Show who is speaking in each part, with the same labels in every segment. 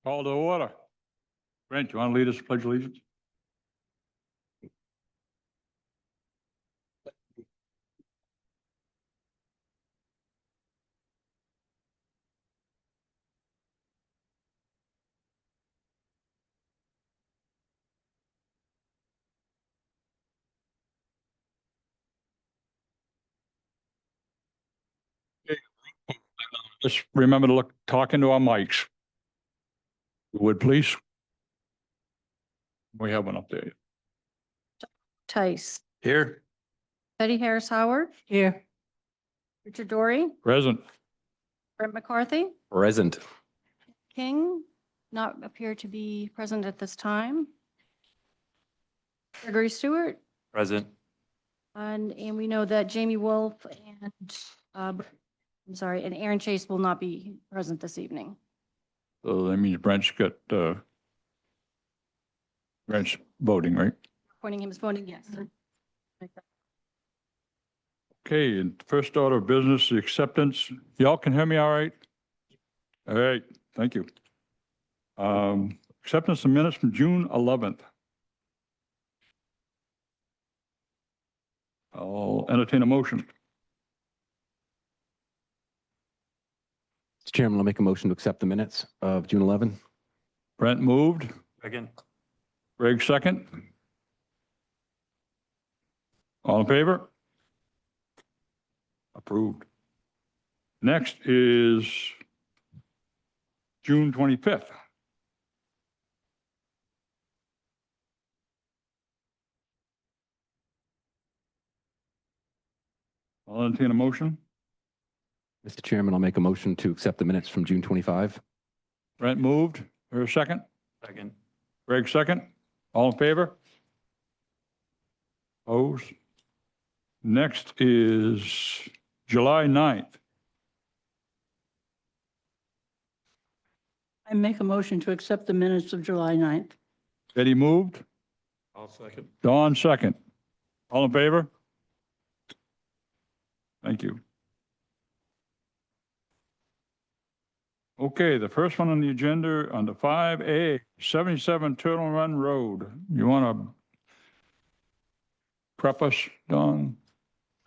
Speaker 1: Call to order. Brent, you want to lead us to pledge allegiance? Just remember to talk into our mics. You would please? We have one up there.
Speaker 2: Tice,
Speaker 1: Here.
Speaker 2: Betty Harris Howard. Here. Richard Dory,
Speaker 1: Present.
Speaker 2: Brent McCarthy,
Speaker 3: Present.
Speaker 2: King, not appear to be present at this time. Gregory Stewart,
Speaker 3: Present.
Speaker 2: and we know that Jamie Wolf and, and Aaron Chase will not be present this evening.
Speaker 1: So that means Brent's got, Brent's voting, right?
Speaker 2: Appointing him as voting, yes.
Speaker 1: Okay, and first order of business, the acceptance. Y'all can hear me all right? All right, thank you. Acceptance of minutes from June 11th. I'll entertain a motion.
Speaker 3: Mr. Chairman, I'll make a motion to accept the minutes of June 11.
Speaker 1: Brent moved.
Speaker 3: Second.
Speaker 1: Greg second. All in favor? Approved. Next is June 25th. I'll entertain a motion.
Speaker 3: Mr. Chairman, I'll make a motion to accept the minutes from June 25.
Speaker 1: Brent moved. Or a second?
Speaker 3: Second.
Speaker 1: Greg second. All in favor? Opposed? Next is July 9th.
Speaker 4: I make a motion to accept the minutes of July 9th.
Speaker 1: Betty moved.
Speaker 3: I'll second.
Speaker 1: Don second. All in favor? Thank you. Okay, the first one on the agenda under 5A, 77 Turtle Run Road. You want to prep us, Don?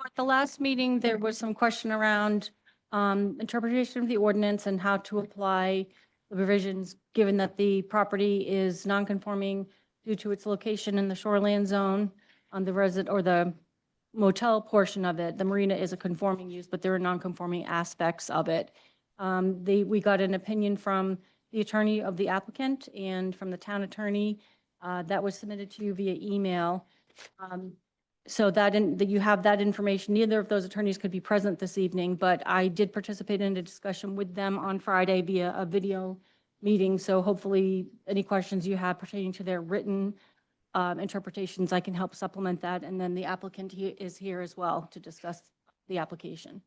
Speaker 2: At the last meeting, there was some question around interpretation of the ordinance and how to apply the provisions, given that the property is non-conforming due to its location in the shoreland zone on the or the motel portion of it. The marina is a conforming use, but there are non-conforming aspects of it. We got an opinion from the attorney of the applicant and from the town attorney that was submitted to you via email. So that you have that information. Neither of those attorneys could be present this evening, but I did participate in a discussion with them on Friday via a video meeting. So hopefully any questions you have pertaining to their written interpretations, I can help supplement that. And then the applicant is here as well to discuss the application.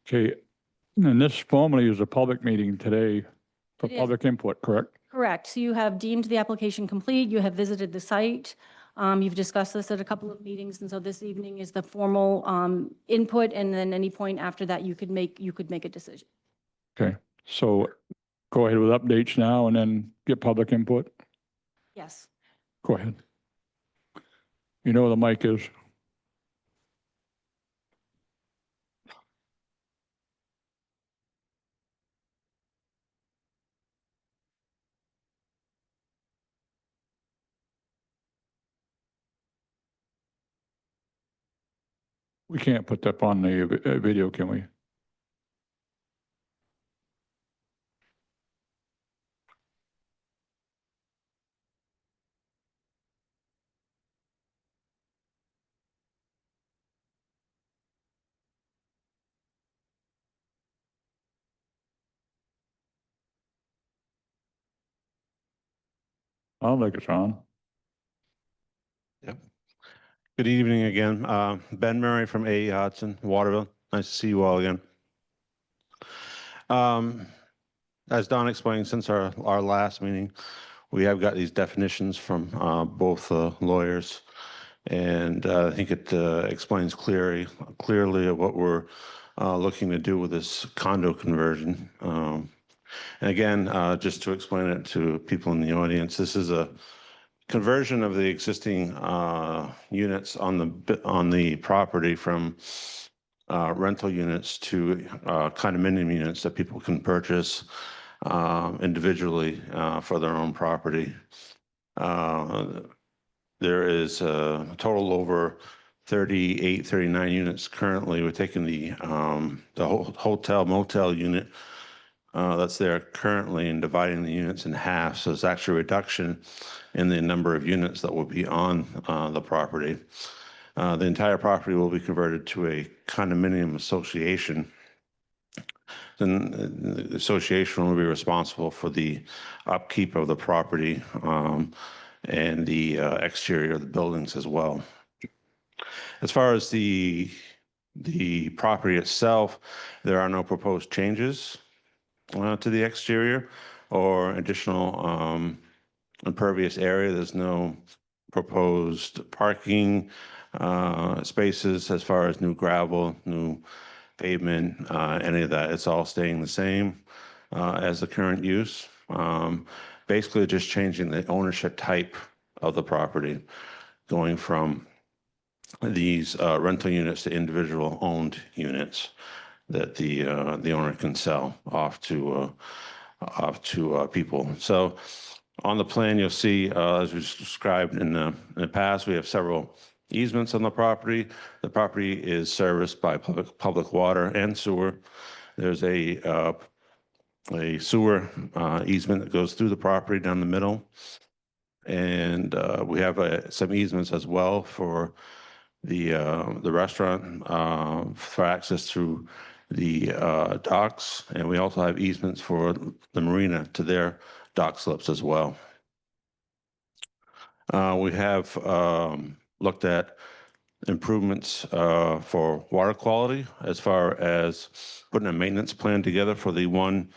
Speaker 1: Okay, and this formally is a public meeting today for
Speaker 2: It is.
Speaker 1: public input, correct?
Speaker 2: Correct. So you have deemed the application complete. You have visited the site. You've discussed this at a couple of meetings. And so this evening is the formal input. And then any point after that, you could make a decision.
Speaker 1: Okay, so go ahead with updates now and then get public input.
Speaker 2: Yes.
Speaker 1: Go ahead. You know where the mic is. We can't put that on the video, can we? I don't think it's on.
Speaker 5: Yep. Good evening again. Ben Murray from A.E. Hudson, Waterville. Nice to see you all again. As Don explained, since our last meeting, we have got these definitions from both lawyers. And I think it explains clearly what we're looking to do with this condo conversion. And again, just to explain it to people in the audience, this is a conversion of the existing units on the property from rental units to condominium units that people can purchase individually for their own property. There is a total over 38, 39 units currently. We're taking the hotel motel unit that's there currently and dividing the units in half. So it's actually a reduction in the number of units that will be on the property. The entire property will be converted to a condominium association. Then the association will be responsible for the upkeep of the property and the exterior of the buildings as well. As far as the property itself, there are no proposed changes to the exterior or additional impervious area. There's no proposed parking spaces as far as new gravel, new pavement, any of that. It's all staying the same as the current use. Basically just changing the ownership type of the property, going from these rental units to individual owned units that the owner can sell off to people. So on the plan, you'll see, as we described in the past, we have several easements on the property. The property is serviced by public water and sewer. There's a sewer easement that goes through the property down the middle. And we have some easements as well for the restaurant for access through the docks. And we also have easements for the marina to their dock slips as well. We have looked at improvements for water quality as far as putting a maintenance plan together for the one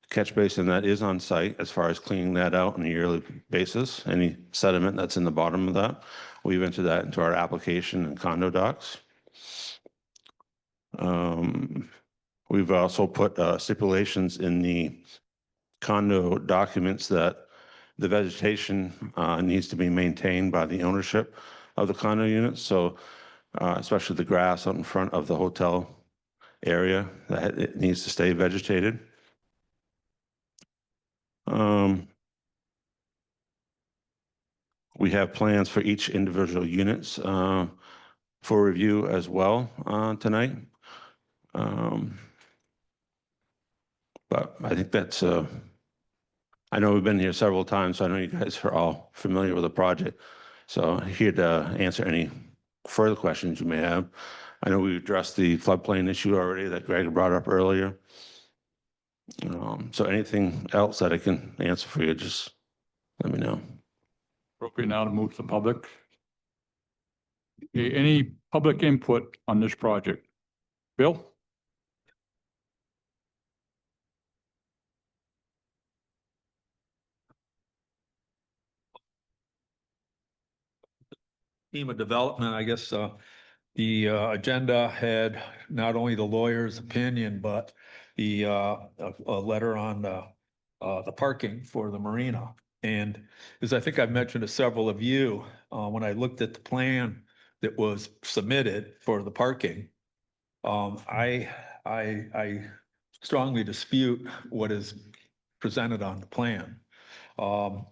Speaker 5: catch basin that is on site, as far as cleaning that out on a yearly basis. Any sediment that's in the bottom of that, we've entered that into our application and condo docs. We've also put stipulations in the condo documents that the vegetation needs to be maintained by the ownership of the condo units. So especially the grass out in front of the hotel area, that it needs to stay vegetated. We have plans for each individual units for review as well tonight. But I think that's, I know we've been here several times, so I know you guys are all familiar with the project. So here to answer any further questions you may have. I know we addressed the floodplain issue already that Greg brought up earlier. So anything else that I can answer for you, just let me know.
Speaker 1: Appropriate now to move to the public. Okay, any public input on this project? Bill?
Speaker 6: Theme of development, I guess, the agenda had not only the lawyer's opinion, but the a letter on the parking for the marina. And as I think I've mentioned to several of you, when I looked at the plan that was submitted for the parking, I strongly dispute what is presented on the plan.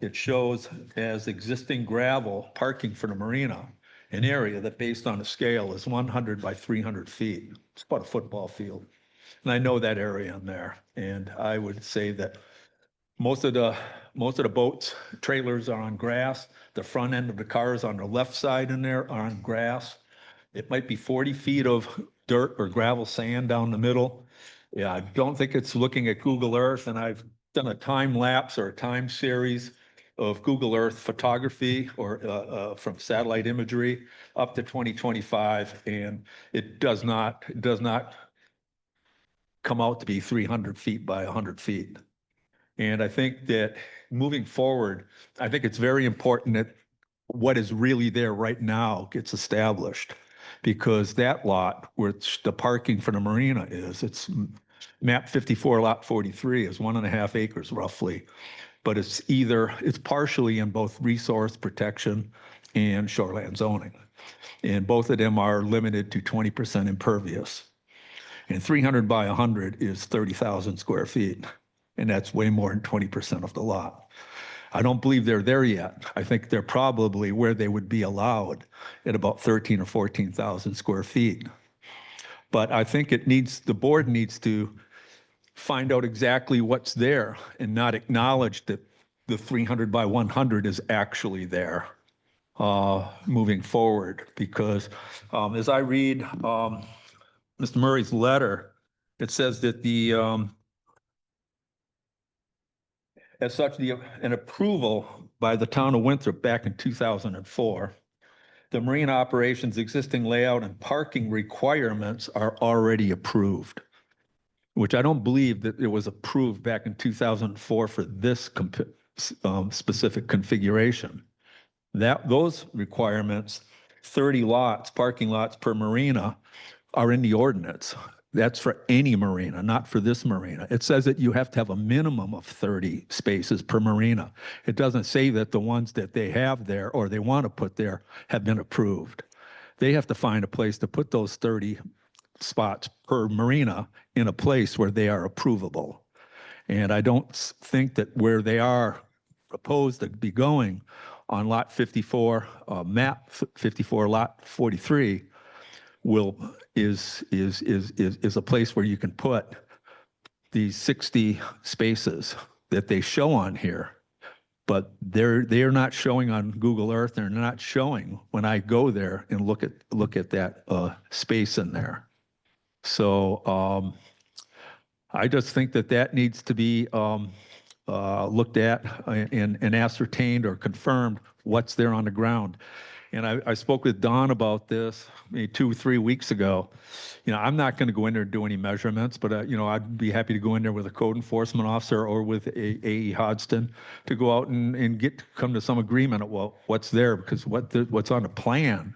Speaker 6: It shows as existing gravel parking for the marina, an area that based on a scale is 100 by 300 feet. It's about a football field. And I know that area in there. And I would say that most of the boats, trailers are on grass. The front end of the cars on the left side in there are on grass. It might be 40 feet of dirt or gravel sand down the middle. Yeah, I don't think it's looking at Google Earth, and I've done a time lapse or a time series of Google Earth photography or from satellite imagery up to 2025, and it does not come out to be 300 feet by 100 feet. And I think that moving forward, I think it's very important that what is really there right now gets established, because that lot where the parking for the marina is, it's Map 54, lot 43 is 1.5 acres roughly, but it's partially in both resource protection and shoreland zoning. And both of them are limited to 20% impervious. And 300 by 100 is 30,000 square feet. And that's way more than 20% of the lot. I don't believe they're there yet. I think they're probably where they would be allowed at about 13 or 14,000 square feet. But I think the board needs to find out exactly what's there and not acknowledge that the 300 by 100 is actually there moving forward. Because as I read Mr. Murray's letter, it says that as such, an approval by the town of Winthrop back in 2004, the marina operations existing layout and parking requirements are already approved, which I don't believe that it was approved back in 2004 for this specific configuration. Those requirements, 30 lots, parking lots per marina, are in the ordinance. That's for any marina, not for this marina. It says that you have to have a minimum of 30 spaces per marina. It doesn't say that the ones that they have there or they want to put there have been approved. They have to find a place to put those 30 spots per marina in a place where they are approvable. And I don't think that where they are proposed to be going on lot 54, map 54, lot 43, is a place where you can put these 60 spaces that they show on here. But they're not showing on Google Earth. They're not showing when I go there and look at that space in there. So I just think that needs to be looked at and ascertained or confirmed what's there on the ground. And I spoke with Don about this maybe 2 or 3 weeks ago. I'm not going to go in there and do any measurements, but I'd be happy to go in there with a code enforcement officer or with A.E. Hodgson to go out and come to some agreement of what's there, because what's on the plan.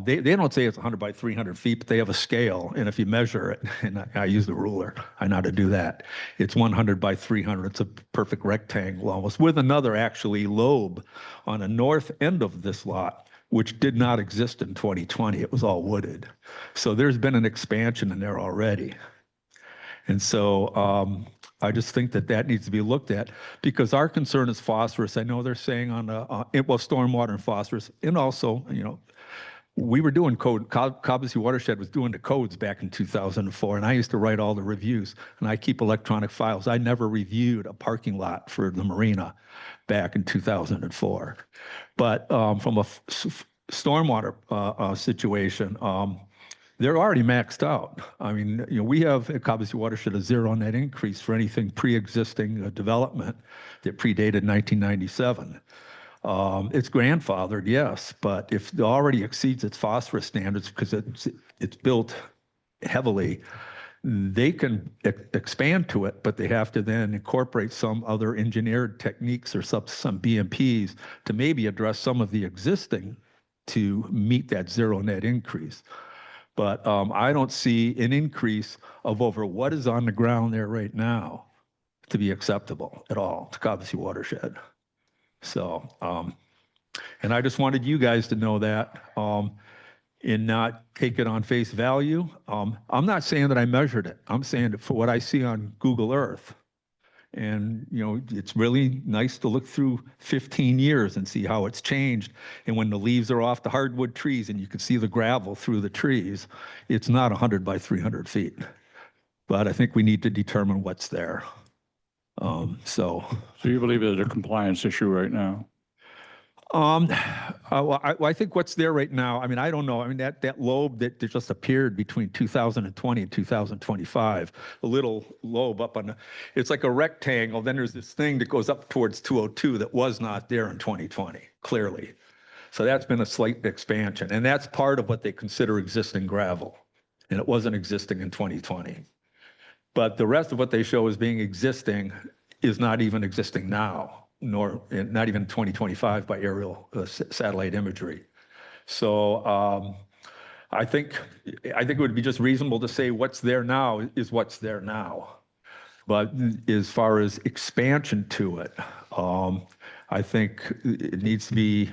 Speaker 6: They don't say it's 100 by 300 feet, but they have a scale. And if you measure it, and I use the ruler, I know how to do that. It's 100 by 300. It's a perfect rectangle almost, with another actually lobe on the north end of this lot, which did not exist in 2020. It was all wooded. So there's been an expansion in there already. And so I just think that needs to be looked at, because our concern is phosphorus. I know they're saying on stormwater and phosphorus, and also, we were doing code. Cobbossee Watershed was doing the codes back in 2004, and I used to write all the reviews, and I keep electronic files. I never reviewed a parking lot for the marina back in 2004. But from a stormwater situation, they're already maxed out. I mean, we have at Cobbossee Watershed a zero net increase for anything pre-existing development that predated 1997. It's grandfathered, yes, but if it already exceeds its phosphorus standards because it's built heavily, they can expand to it, but they have to then incorporate some other engineered techniques or some BMPs to maybe address some of the existing to meet that zero net increase. But I don't see an increase of over what is on the ground there right now to be acceptable at all to Cobbossee Watershed. So, and I just wanted you guys to know that and not take it on face value. I'm not saying that I measured it. I'm saying that for what I see on Google Earth. And, it's really nice to look through 15 years and see how it's changed. And when the leaves are off the hardwood trees and you can see the gravel through the trees, it's not 100 by 300 feet. But I think we need to determine what's there. So
Speaker 1: you believe there's a compliance issue right now?
Speaker 6: Well, I think what's there right now, I mean, I don't know. I mean, that lobe that just appeared between 2020 and 2025, a little lobe up on it's like a rectangle. Then there's this thing that goes up towards 202 that was not there in 2020, clearly. So that's been a slight expansion. And that's part of what they consider existing gravel. And it wasn't existing in 2020. But the rest of what they show as being existing is not even existing now, nor not even 2025 by aerial satellite imagery. So I think it would be just reasonable to say what's there now is what's there now. But as far as expansion to it, I think it needs to be,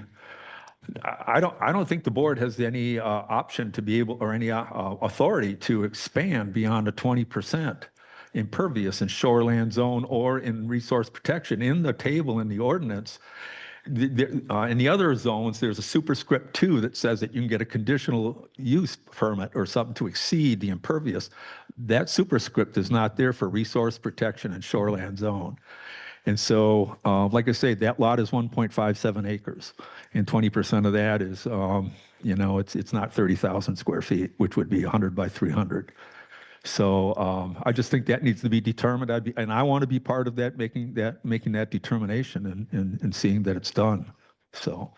Speaker 6: I don't think the board has any option to be able, or any authority to expand beyond a 20% impervious in shoreland zone or in resource protection. In the table in the ordinance, in the other zones, there's a superscript 2 that says that you can get a conditional use permit or something to exceed the impervious. That superscript is not there for resource protection and shoreland zone. And so, like I say, that lot is 1.57 acres, and 20% of that is, it's not 30,000 square feet, which would be 100 by 300. So I just think that needs to be determined. And I want to be part of that, making that determination and seeing that it's done. So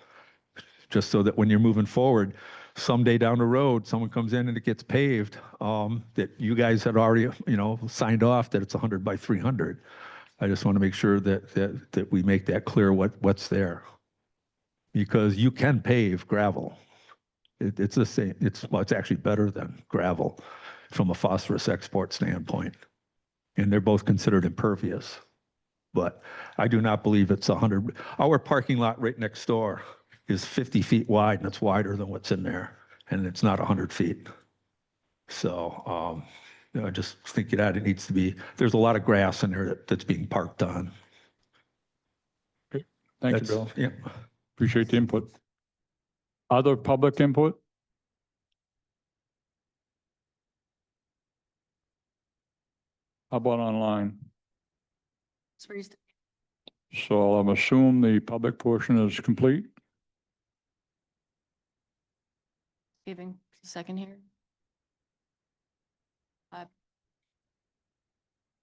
Speaker 6: just so that when you're moving forward, someday down the road, someone comes in and it gets paved, that you guys had already, signed off that it's 100 by 300. I just want to make sure that we make that clear what's there. Because you can pave gravel. It's the same. It's actually better than gravel from a phosphorus export standpoint. And they're both considered impervious. But I do not believe it's 100. Our parking lot right next door is 50 feet wide, and it's wider than what's in there. And it's not 100 feet. So I just think that it needs to be, there's a lot of grass in there that's being parked on.
Speaker 1: Thank you, Bill.
Speaker 6: Yeah.
Speaker 1: Appreciate the input. Other public input? How about online? So I'm assume the public portion is complete.
Speaker 2: Giving a second here.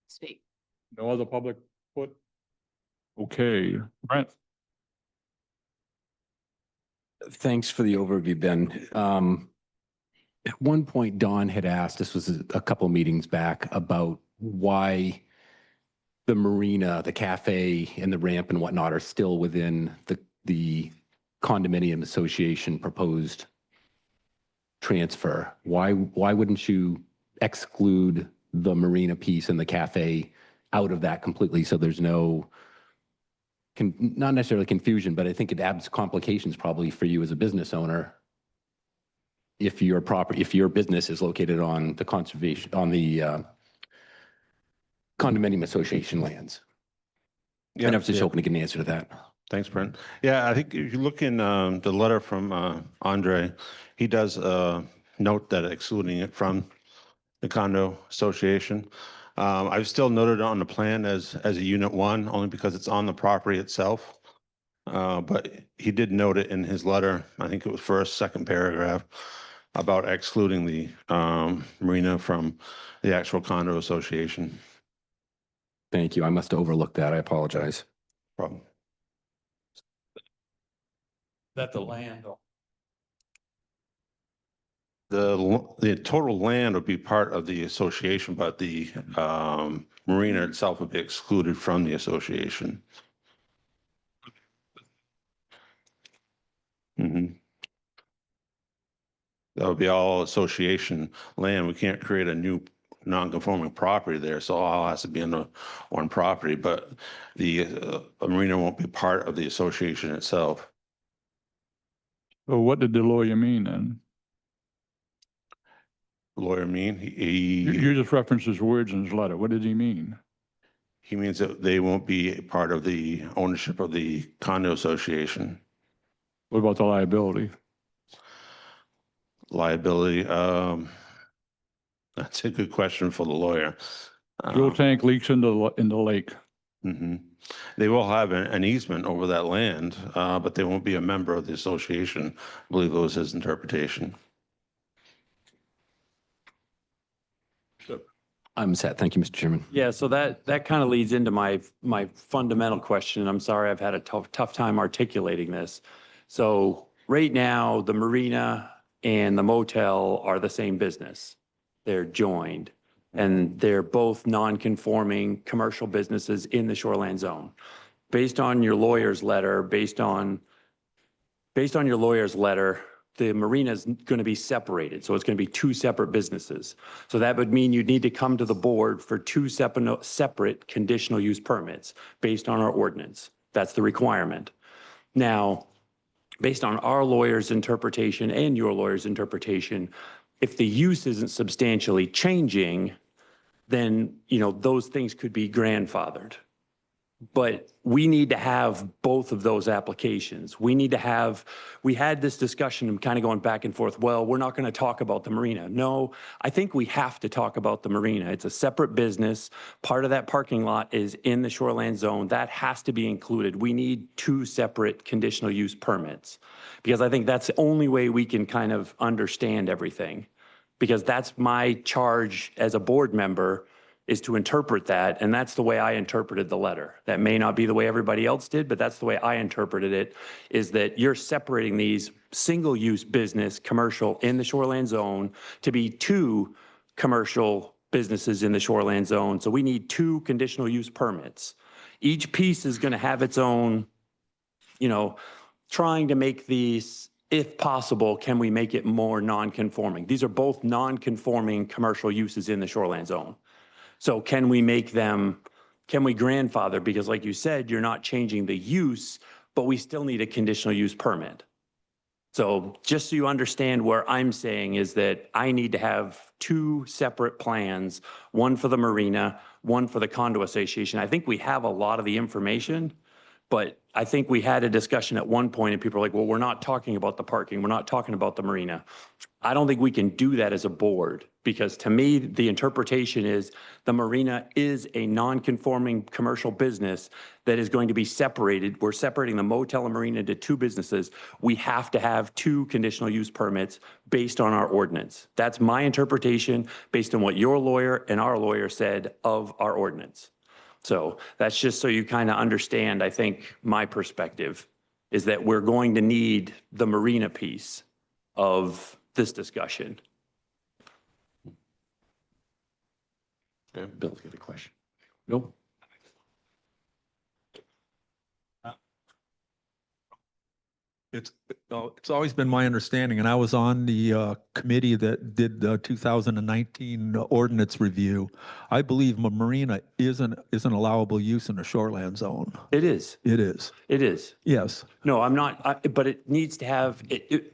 Speaker 2: Speak.
Speaker 1: No other public input? Okay, Brent.
Speaker 3: Thanks for the overview, Ben. At one point, Don had asked, this was a couple meetings back, about why the marina, the cafe, and the ramp and whatnot are still within the condominium association proposed transfer. Why wouldn't you exclude the marina piece and the cafe out of that completely, so there's no, not necessarily confusion, but I think it adds complications probably for you as a business owner if your business is located on the conservation, on the condominium association lands.
Speaker 5: Yeah,
Speaker 3: And I was just hoping to get an answer to that.
Speaker 5: Thanks, Brent. Yeah, I think if you look in the letter from Andre, he does note that excluding it from the condo association. I've still noted it on the plan as a unit 1, only because it's on the property itself. But he did note it in his letter, I think it was first, second paragraph, about excluding the marina from the actual condo association.
Speaker 3: Thank you. I must have overlooked that. I apologize.
Speaker 5: Problem.
Speaker 1: That the land.
Speaker 5: The total land would be part of the association, but the marina itself would be excluded from the association. That would be all association land. We can't create a new non-conforming property there, so all has to be on the one property, but the marina won't be part of the association itself.
Speaker 1: So what did the lawyer mean then?
Speaker 5: Lawyer mean,
Speaker 1: You just referenced his words in his letter. What did he mean?
Speaker 5: he means that they won't be part of the ownership of the condo association.
Speaker 1: What about the liability?
Speaker 5: Liability, that's a good question for the lawyer.
Speaker 1: Fuel tank leaks in the lake.
Speaker 5: Mhm. They will have an easement over that land, but they won't be a member of the association. I believe that was his interpretation.
Speaker 3: I'm set. Thank you, Mr. Chairman.
Speaker 7: Yeah, so that kind of leads into my fundamental question. I'm sorry, I've had a tough time articulating this. So right now, the marina and the motel are the same business. They're joined, and they're both non-conforming commercial businesses in the shoreline zone. Based on your lawyer's letter, the marina is going to be separated. So it's going to be two separate businesses. So that would mean you'd need to come to the board for two separate conditional use permits based on our ordinance. That's the requirement. Now, based on our lawyer's interpretation and your lawyer's interpretation, if the use isn't substantially changing, then, you know, those things could be grandfathered. But we need to have both of those applications. We had this discussion kind of going back and forth. Well, we're not going to talk about the marina. No, I think we have to talk about the marina. It's a separate business. Part of that parking lot is in the shoreland zone. That has to be included. We need two separate conditional use permits because I think that's the only way we can kind of understand everything. Because that's my charge as a board member, is to interpret that. And that's the way I interpreted the letter. That may not be the way everybody else did, but that's the way I interpreted it, is that you're separating these single-use business, commercial in the shoreland zone to be two commercial businesses in the shoreland zone. So we need two conditional use permits. Each piece is going to have its own, you know, trying to make these, if possible, can we make it more non-conforming? These are both non-conforming commercial uses in the shoreland zone. So can we make them, can we grandfather? Because like you said, you're not changing the use, but we still need a conditional use permit. So just so you understand where I'm saying is that I need to have two separate plans, one for the marina, one for the condo association. I think we have a lot of the information, but I think we had a discussion at one point and people were like, well, we're not talking about the parking. We're not talking about the marina. I don't think we can do that as a board because to me, the interpretation is the marina is a non-conforming commercial business that is going to be separated. We're separating the motel and marina into two businesses. We have to have two conditional use permits based on our ordinance. That's my interpretation based on what your lawyer and our lawyer said of our ordinance. So that's just so you kind of understand, I think, my perspective is that we're going to need the marina piece of this discussion. Bill's got a question. Bill?
Speaker 6: It's always been my understanding, and I was on the committee that did the 2019 ordinance review. I believe a marina is an allowable use in a shoreland zone.
Speaker 7: It is.
Speaker 6: It is.
Speaker 7: It is.
Speaker 6: Yes.
Speaker 7: No, I'm not, but it needs to have,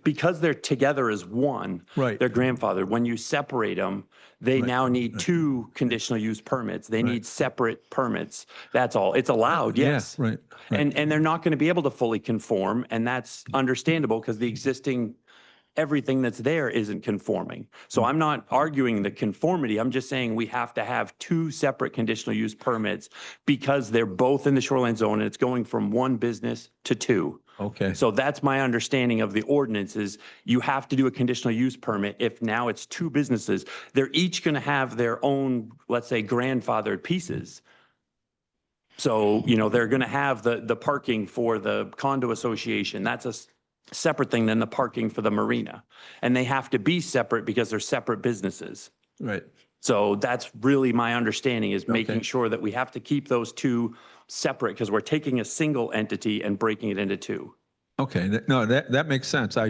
Speaker 7: because they're together as one.
Speaker 6: Right.
Speaker 7: They're grandfathered. When you separate them, they
Speaker 6: Right.
Speaker 7: now need two conditional use permits. They
Speaker 6: Right.
Speaker 7: need separate permits. That's all. It's allowed, yes.
Speaker 6: Yeah, right.
Speaker 7: And they're not going to be able to fully conform, and that's understandable because the existing, everything that's there isn't conforming. So I'm not arguing the conformity. I'm just saying we have to have two separate conditional use permits because they're both in the shoreline zone and it's going from one business to two.
Speaker 6: Okay.
Speaker 7: So that's my understanding of the ordinance is you have to do a conditional use permit if now it's two businesses. They're each going to have their own, let's say, grandfathered pieces. So, you know, they're going to have the parking for the condo association. That's a separate thing than the parking for the marina. And they have to be separate because they're separate businesses.
Speaker 6: Right.
Speaker 7: So that's really my understanding is making
Speaker 6: Okay.
Speaker 7: sure that we have to keep those two separate because we're taking a single entity and breaking it into two.
Speaker 6: Okay, no, that makes sense. I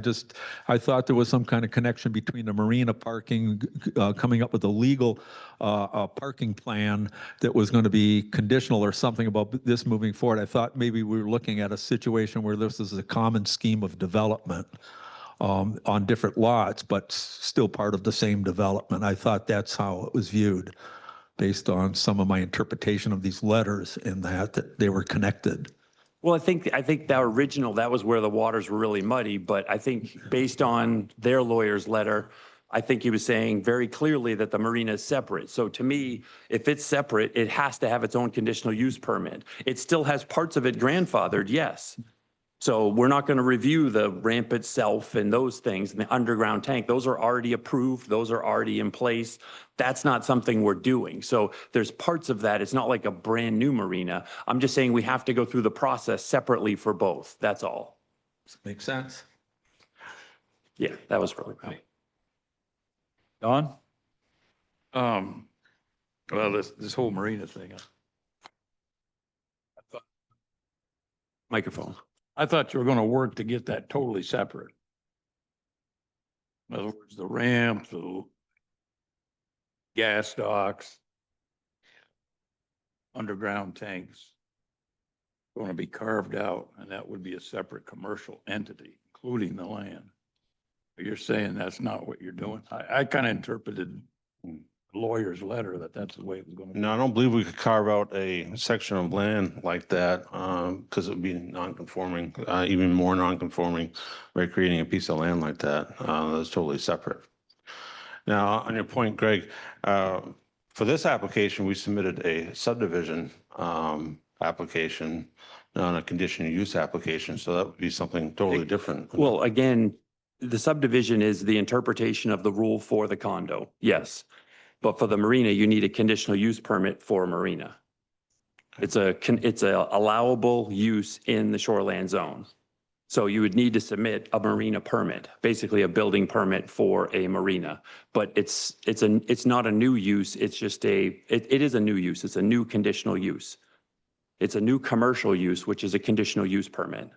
Speaker 6: thought there was some kind of connection between the marina parking, coming up with a legal parking plan that was going to be conditional or something about this moving forward. I thought maybe we were looking at a situation where this is a common scheme of development on different lots, but still part of the same development. I thought that's how it was viewed based on some of my interpretation of these letters in that they were connected.
Speaker 7: Well, I think the original, that was where the waters were really muddy, but I think based on their lawyer's letter, I think he was saying very clearly that the marina is separate. So to me, if it's separate, it has to have its own conditional use permit. It still has parts of it grandfathered, yes. So we're not going to review the ramp itself and those things and the underground tank. Those are already approved. Those are already in place. That's not something we're doing. So there's parts of that. It's not like a brand new marina. I'm just saying we have to go through the process separately for both. That's all.
Speaker 6: Makes sense.
Speaker 7: Yeah, that was really right.
Speaker 1: Don?
Speaker 8: Well, this whole marina thing,
Speaker 7: Microphone.
Speaker 1: I thought you were going to work to get that totally separate.
Speaker 8: In other words, the ramps, the gas docks, underground tanks going to be carved out, and that would be a separate commercial entity, including the land. But you're saying that's not what you're doing? I kind of interpreted the lawyer's letter that that's the way it was going to be.
Speaker 5: No, I don't believe we could carve out a section of land like that, because it would be non-conforming, even more non-conforming by creating a piece of land like that. That's totally separate. Now, on your point, Greg, for this application, we submitted a subdivision application, not a conditional use application, so that would be something totally different.
Speaker 7: Well, again, the subdivision is the interpretation of the rule for the condo, yes. But for the marina, you need a conditional use permit for a marina. It's a allowable use in the shoreland zone. So you would need to submit a marina permit, basically a building permit for a marina. But it's not a new use, it's just it is a new use, it's a new conditional use. It's a new commercial use, which is a conditional use permit.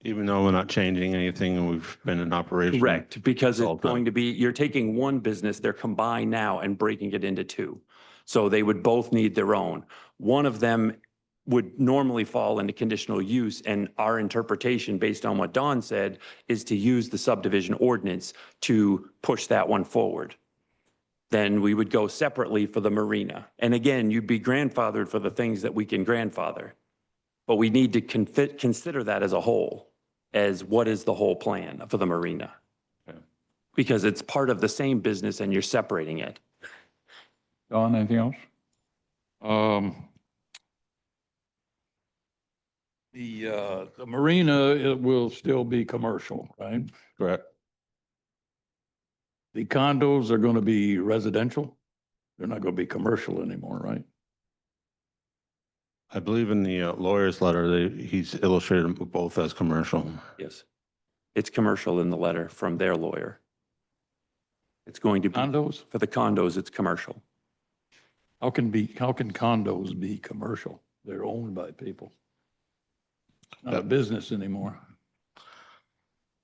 Speaker 5: Even though we're not changing anything and we've been in operation.
Speaker 7: Correct, because
Speaker 5: It's all
Speaker 7: it's going to be, you're taking one business, they're combined now and breaking it into two. So they would both need their own. One of them would normally fall into conditional use, and our interpretation, based on what Don said, is to use the subdivision ordinance to push that one forward. Then we would go separately for the marina. And again, you'd be grandfathered for the things that we can grandfather. But we need to consider that as a whole, as what is the whole plan for the marina? Because it's part of the same business and you're separating it.
Speaker 1: Don, anything else?
Speaker 8: The marina, it will still be commercial, right?
Speaker 5: Correct.
Speaker 8: The condos are going to be residential. They're not going to be commercial anymore, right?
Speaker 5: I believe in the lawyer's letter, he's illustrated them both as commercial.
Speaker 7: Yes. It's commercial in the letter from their lawyer. It's going to be,
Speaker 8: Condos?
Speaker 7: for the condos, it's commercial.
Speaker 8: How can condos be commercial? They're owned by people. Not a business anymore.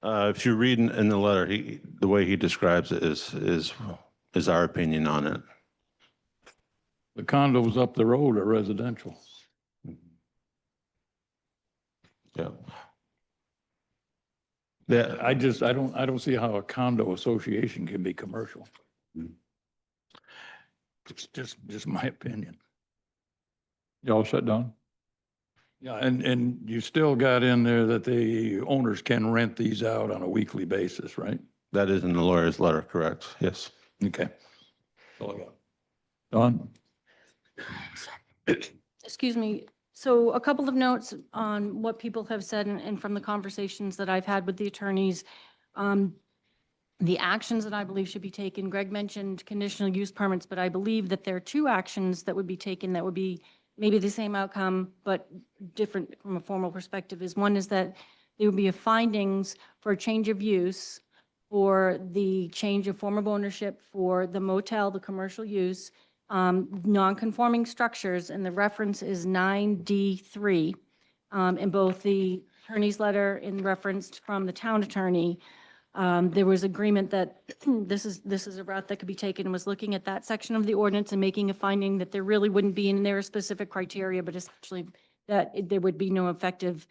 Speaker 5: If you read in the letter, the way he describes it is our opinion on it.
Speaker 8: The condos up the road are residential.
Speaker 5: Yeah. Yeah,
Speaker 8: I don't see how a condo association can be commercial. It's just my opinion.
Speaker 1: You all set down?
Speaker 8: Yeah, and you still got in there that the owners can rent these out on a weekly basis, right?
Speaker 5: that is in the lawyer's letter, correct? Yes.
Speaker 8: Okay. That's all I got.
Speaker 1: Don?
Speaker 2: Excuse me. So a couple of notes on what people have said and from the conversations that I've had with the attorneys. The actions that I believe should be taken, Greg mentioned conditional use permits, but I believe that there are two actions that would be taken that would be maybe the same outcome, but different from a formal perspective. One is that there would be a findings for a change of use for the change of form of ownership for the motel, the commercial use, non-conforming structures, and the reference is 9D3. In both the attorney's letter in referenced from the town attorney, there was agreement that this is a route that could be taken, and was looking at that section of the ordinance and making a finding that there really wouldn't be in there specific criteria, but essentially that there would be no effective,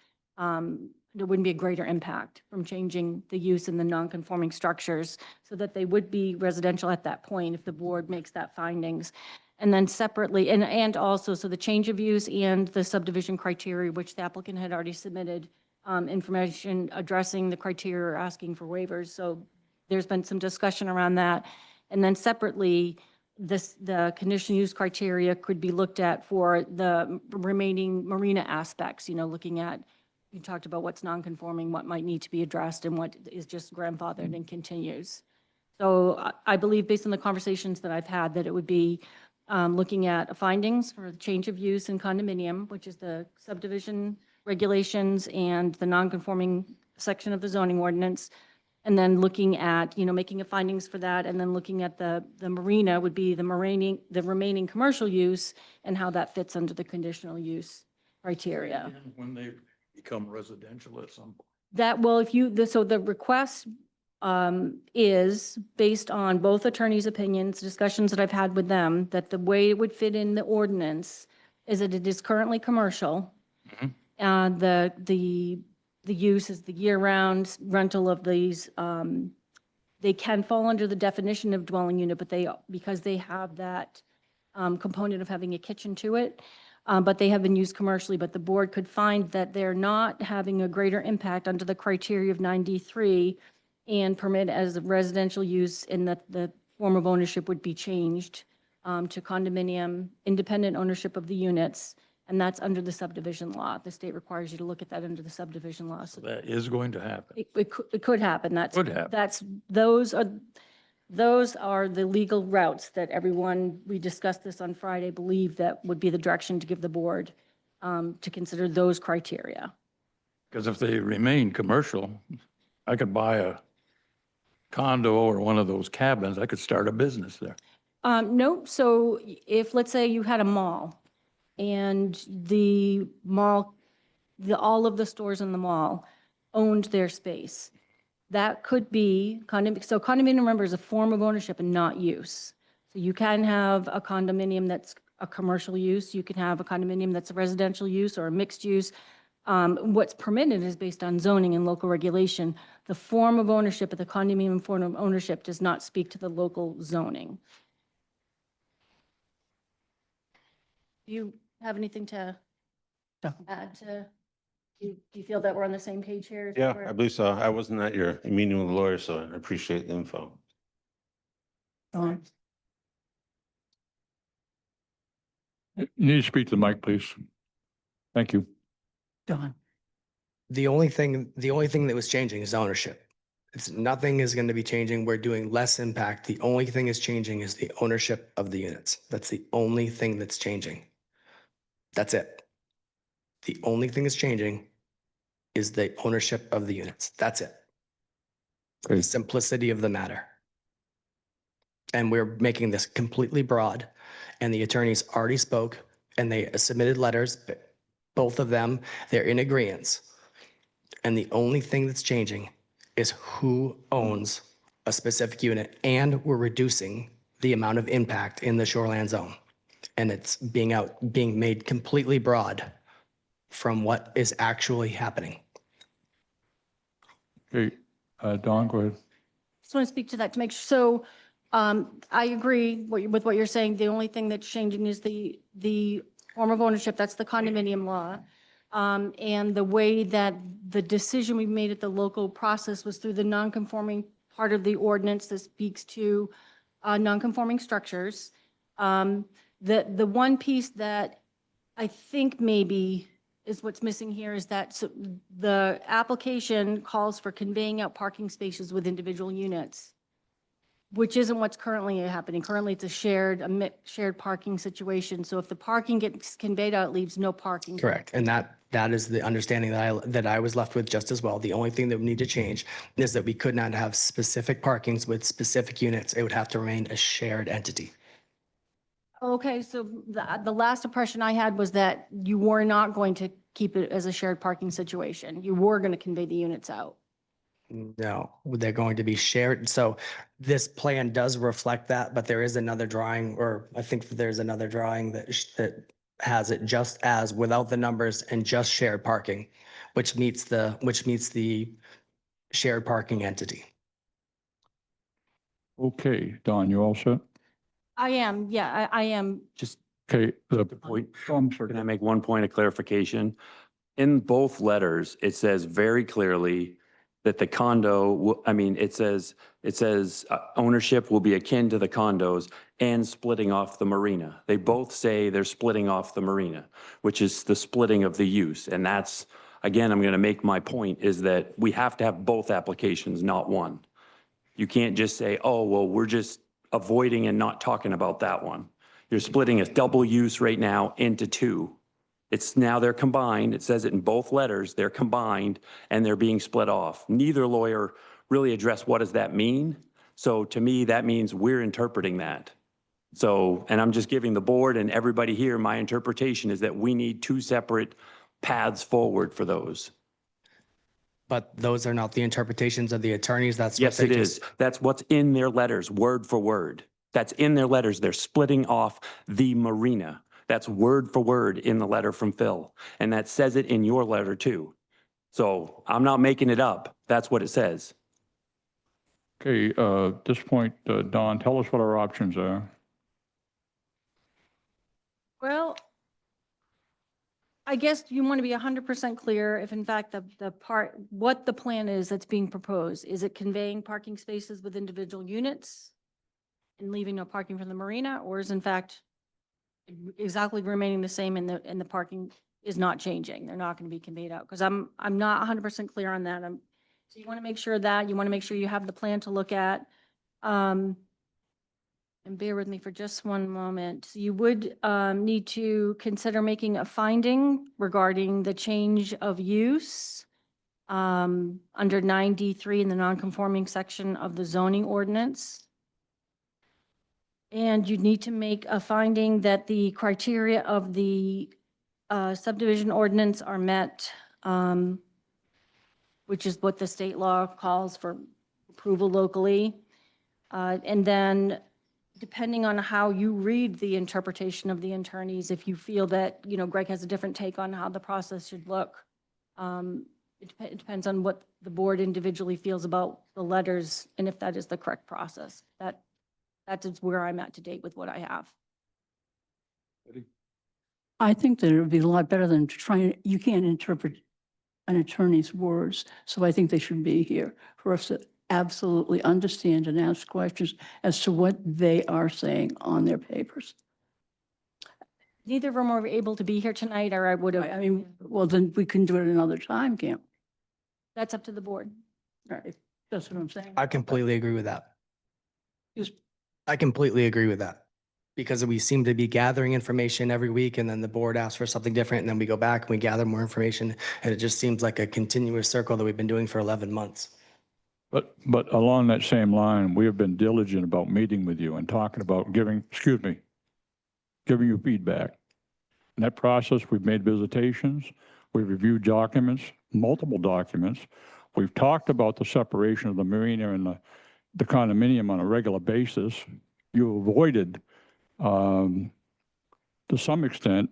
Speaker 2: there wouldn't be a greater impact from changing the use in the non-conforming structures, so that they would be residential at that point if the board makes that findings. And then separately, and also, so the change of use and the subdivision criteria, which the applicant had already submitted information addressing the criteria or asking for waivers. So there's been some discussion around that. And then separately, the conditional use criteria could be looked at for the remaining marina aspects, looking at, you talked about what's non-conforming, what might need to be addressed, and what is just grandfathered and continues. So I believe, based on the conversations that I've had, that it would be looking at findings for the change of use in condominium, which is the subdivision regulations and the non-conforming section of the zoning ordinance, and then looking at, making a findings for that, and then looking at the marina would be the remaining commercial use and how that fits under the conditional use criteria.
Speaker 8: When they become residential at some point.
Speaker 2: That, well, so the request is based on both attorneys' opinions, discussions that I've had with them, that the way it would fit in the ordinance is that it is currently commercial. The use is the year-round rental of these. They can fall under the definition of dwelling unit, but because they have that component of having a kitchen to it, but they have been used commercially, but the board could find that they're not having a greater impact under the criteria of 9D3 and permit as a residential use, in that the form of ownership would be changed to condominium, independent ownership of the units, and that's under the subdivision law. The state requires you to look at that under the subdivision law. So
Speaker 8: That is going to happen.
Speaker 2: it could happen.
Speaker 8: Could happen.
Speaker 2: Those are the legal routes that everyone, we discussed this on Friday, believe that would be the direction to give the board to consider those criteria.
Speaker 8: Because if they remain commercial, I could buy a condo or one of those cabins. I could start a business there.
Speaker 2: No, so if, let's say you had a mall and the mall, all of the stores in the mall owned their space, that could be condominium. So condominium, remember, is a form of ownership and not use. So you can have a condominium that's a commercial use. You can have a condominium that's a residential use or a mixed use. What's permitted is based on zoning and local regulation. The form of ownership of the condominium form of ownership does not speak to the local zoning. Do you have anything to
Speaker 4: No.
Speaker 2: add to? Do you feel that we're on the same page here? Is that
Speaker 5: Yeah,
Speaker 2: where-
Speaker 5: I believe so. I wasn't at your meeting with the lawyer, so I appreciate the info.
Speaker 4: Dawn?
Speaker 1: You need to speak to the mic, please. Thank you.
Speaker 4: Dawn?
Speaker 9: The only thing that was changing is ownership. Nothing is going to be changing. We're doing less impact. The only thing is changing is the ownership of the units. That's the only thing that's changing. That's it. The only thing that's changing is the ownership of the units. That's it.
Speaker 1: Okay.
Speaker 9: The simplicity of the matter. And we're making this completely broad, and the attorneys already spoke and they submitted letters, both of them, they're in agreement. And the only thing that's changing is who owns a specific unit, and we're reducing the amount of impact in the shoreland zone. And it's being made completely broad from what is actually happening.
Speaker 1: Okay, Dawn, go ahead.
Speaker 2: Just want to speak to that to make sure. So I agree with what you're saying. The only thing that's changing is the form of ownership. That's the condominium law. And the way that the decision we made at the local process was through the non-conforming part of the ordinance that speaks to non-conforming structures. The one piece that I think maybe is what's missing here is that the application calls for conveying out parking spaces with individual units, which isn't what's currently happening. Currently, it's a shared parking situation. So if the parking gets conveyed out, it leaves no parking.
Speaker 9: Correct. And that is the understanding that I was left with just as well. The only thing that would need to change is that we could not have specific parkings with specific units. It would have to remain a shared entity.
Speaker 2: Okay, so the last impression I had was that you were not going to keep it as a shared parking situation. You were going to convey the units out.
Speaker 9: No, they're going to be shared. So this plan does reflect that, but there is another drawing, or I think there's another drawing that has it just as without the numbers and just shared parking, which meets the shared parking entity.
Speaker 1: Okay, Dawn, you all set?
Speaker 2: I am, yeah, I am.
Speaker 7: Just
Speaker 1: Okay, the
Speaker 7: point.
Speaker 1: I'm sorry.
Speaker 7: Can I make one point of clarification? In both letters, it says very clearly that the condo, it says ownership will be akin to the condos and splitting off the marina. They both say they're splitting off the marina, which is the splitting of the use. And that's, again, I'm going to make my point is that we have to have both applications, not one. You can't just say, oh, well, we're just avoiding and not talking about that one. You're splitting a double use right now into two. It's now they're combined. It says it in both letters. They're combined and they're being split off. Neither lawyer really addressed what does that mean. So to me, that means we're interpreting that. So, and I'm just giving the board and everybody here, my interpretation is that we need two separate paths forward for those.
Speaker 9: But those are not the interpretations of the attorneys. That's what
Speaker 7: Yes,
Speaker 9: they
Speaker 7: it is. That's what's in their letters, word for word. That's in their letters. They're splitting off the marina. That's word for word in the letter from Phil. And that says it in your letter too. So I'm not making it up. That's what it says.
Speaker 1: Okay, at this point, Don, tell us what our options are.
Speaker 2: Well, I guess you want to be 100% clear if in fact what the plan is that's being proposed. Is it conveying parking spaces with individual units and leaving no parking from the marina, or is in fact exactly remaining the same and the parking is not changing? They're not going to be conveyed out, because I'm not 100% clear on that. So you want to make sure that, you want to make sure you have the plan to look at. And bear with me for just one moment. You would need to consider making a finding regarding the change of use under 9D3 in the non-conforming section of the zoning ordinance. And you need to make a finding that the criteria of the subdivision ordinance are met, which is what the state law calls for approval locally. And then depending on how you read the interpretation of the attorneys, if you feel that, Greg has a different take on how the process should look, it depends on what the board individually feels about the letters and if that is the correct process. That is where I'm at to date with what I have.
Speaker 4: I think that it would be a lot better than you can't interpret an attorney's words. So I think they should be here for us to absolutely understand and ask questions as to what they are saying on their papers.
Speaker 2: Neither of them were able to be here tonight, or I would have.
Speaker 4: I mean, well, then we can do it another time, can't we?
Speaker 2: That's up to the board.
Speaker 4: Right. That's what I'm saying.
Speaker 9: I completely agree with that.
Speaker 4: Just-
Speaker 9: I completely agree with that. Because we seem to be gathering information every week and then the board asks for something different and then we go back and we gather more information. And it just seems like a continuous circle that we've been doing for 11 months.
Speaker 1: But along that same line, we have been diligent about meeting with you and talking about giving you feedback. In that process, we've made visitations, we've reviewed documents, multiple documents. We've talked about the separation of the marina and the condominium on a regular basis. You avoided, to some extent,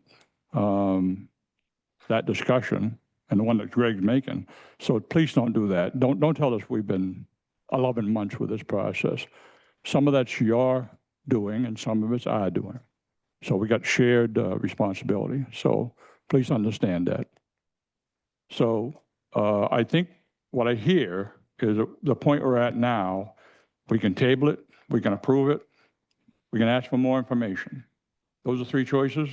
Speaker 1: that discussion and the one that Greg's making. So please don't do that. Don't tell us we've been 11 months with this process. Some of that's your doing and some of it's our doing. So we got shared responsibility. So please understand that. So I think what I hear is the point we're at now, we can table it, we can approve it, we can ask for more information. Those are three choices?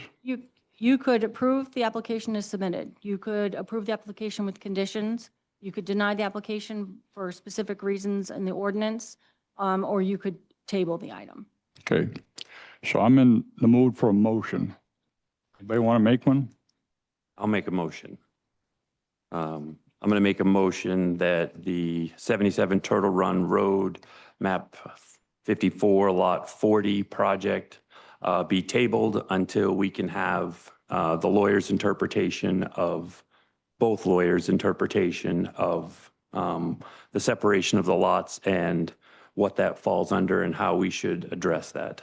Speaker 2: You could approve the application as submitted. You could approve the application with conditions. You could deny the application for specific reasons in the ordinance, or you could table the item.
Speaker 1: Okay. So I'm in the mood for a motion. Anybody want to make one?
Speaker 7: I'll make a motion. I'm going to make a motion that the 77 Turtle Run Road, map 54, lot 40 project be tabled until we can have the lawyer's interpretation of, both lawyers' interpretation of the separation of the lots and what that falls under and how we should address that.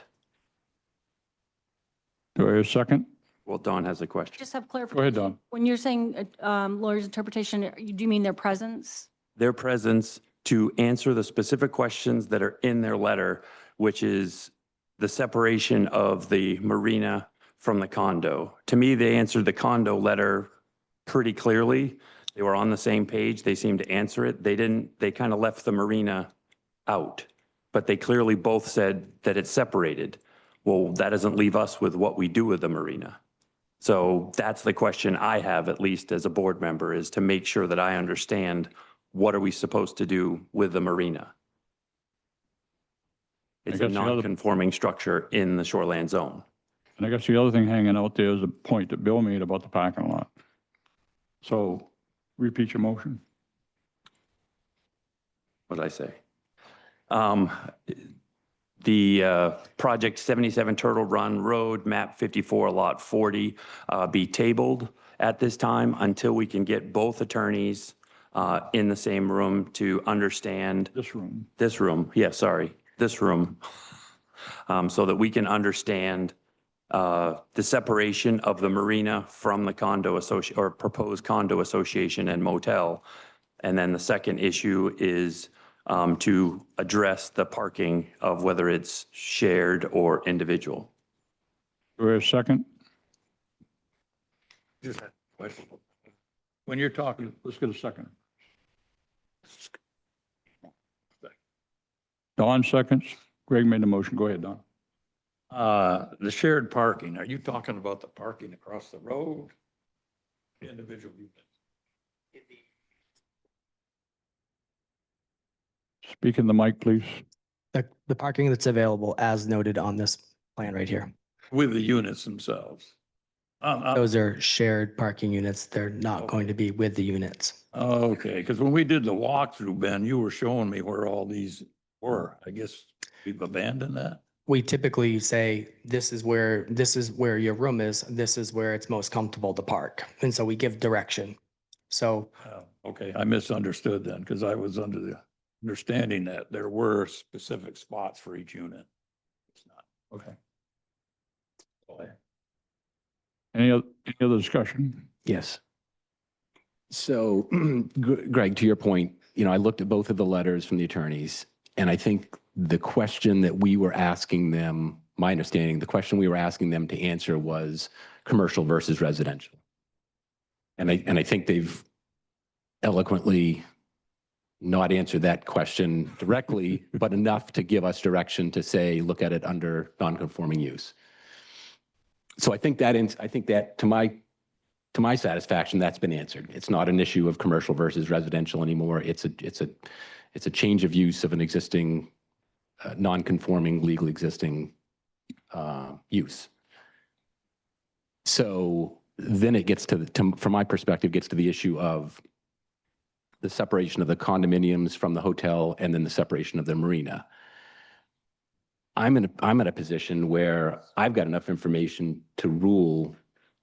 Speaker 1: Do I hear a second?
Speaker 7: Well, Don has a question.
Speaker 2: Just have clarification.
Speaker 1: Go ahead, Don.
Speaker 2: When you're saying lawyer's interpretation, do you mean their presence?
Speaker 7: Their presence to answer the specific questions that are in their letter, which is the separation of the marina from the condo. To me, they answered the condo letter pretty clearly. They were on the same page. They seemed to answer it. They kind of left the marina out, but they clearly both said that it's separated. Well, that doesn't leave us with what we do with the marina. So that's the question I have, at least as a board member, is to make sure that I understand what are we supposed to do with the marina? It's a
Speaker 1: guess the other-
Speaker 7: non-conforming structure in the shoreland zone.
Speaker 1: And I guess the other thing hanging out there is the point that Bill made about the parking lot. So repeat your motion.
Speaker 7: What did I say? The project 77 Turtle Run Road, map 54, lot 40, be tabled at this time until we can get both attorneys' in the same room to understand
Speaker 1: This room.
Speaker 7: this room, yeah, sorry, this room, so that we can understand the separation of the marina from the condo or proposed condo association and motel. And then the second issue is to address the parking of whether it's shared or individual.
Speaker 1: Do we have a second?
Speaker 8: Just a question. When you're talking,
Speaker 1: Let's get a second. Don seconds. Greg made the motion. Go ahead, Don.
Speaker 8: the shared parking, are you talking about the parking across the road? Individual units?
Speaker 1: Speak in the mic, please.
Speaker 9: The parking that's available as noted on this plan right here.
Speaker 8: With the units themselves?
Speaker 9: Those are shared parking units. They're not going to be with the units.
Speaker 8: Okay, because when we did the walkthrough, Ben, you were showing me where all these were. I guess we've abandoned that?
Speaker 9: We typically say, this is where your room is. This is where it's most comfortable to park. And so we give direction. So
Speaker 8: Okay, I misunderstood then, because I was under the understanding that there were specific spots for each unit. It's not.
Speaker 1: Okay. Any other discussion?
Speaker 3: Yes. So Greg, to your point, I looked at both of the letters from the attorneys, and I think the question that we were asking them, my understanding, the question we were asking them to answer was commercial versus residential. And I think they've eloquently not answered that question directly, but enough to give us direction to say, look at it under non-conforming use. So I think that to my satisfaction, that's been answered. It's not an issue of commercial versus residential anymore. It's a change of use of an existing non-conforming legal existing use. So then it gets from my perspective, gets to the issue of the separation of the condominiums from the hotel and then the separation of the marina. I'm in a position where I've got enough information to rule,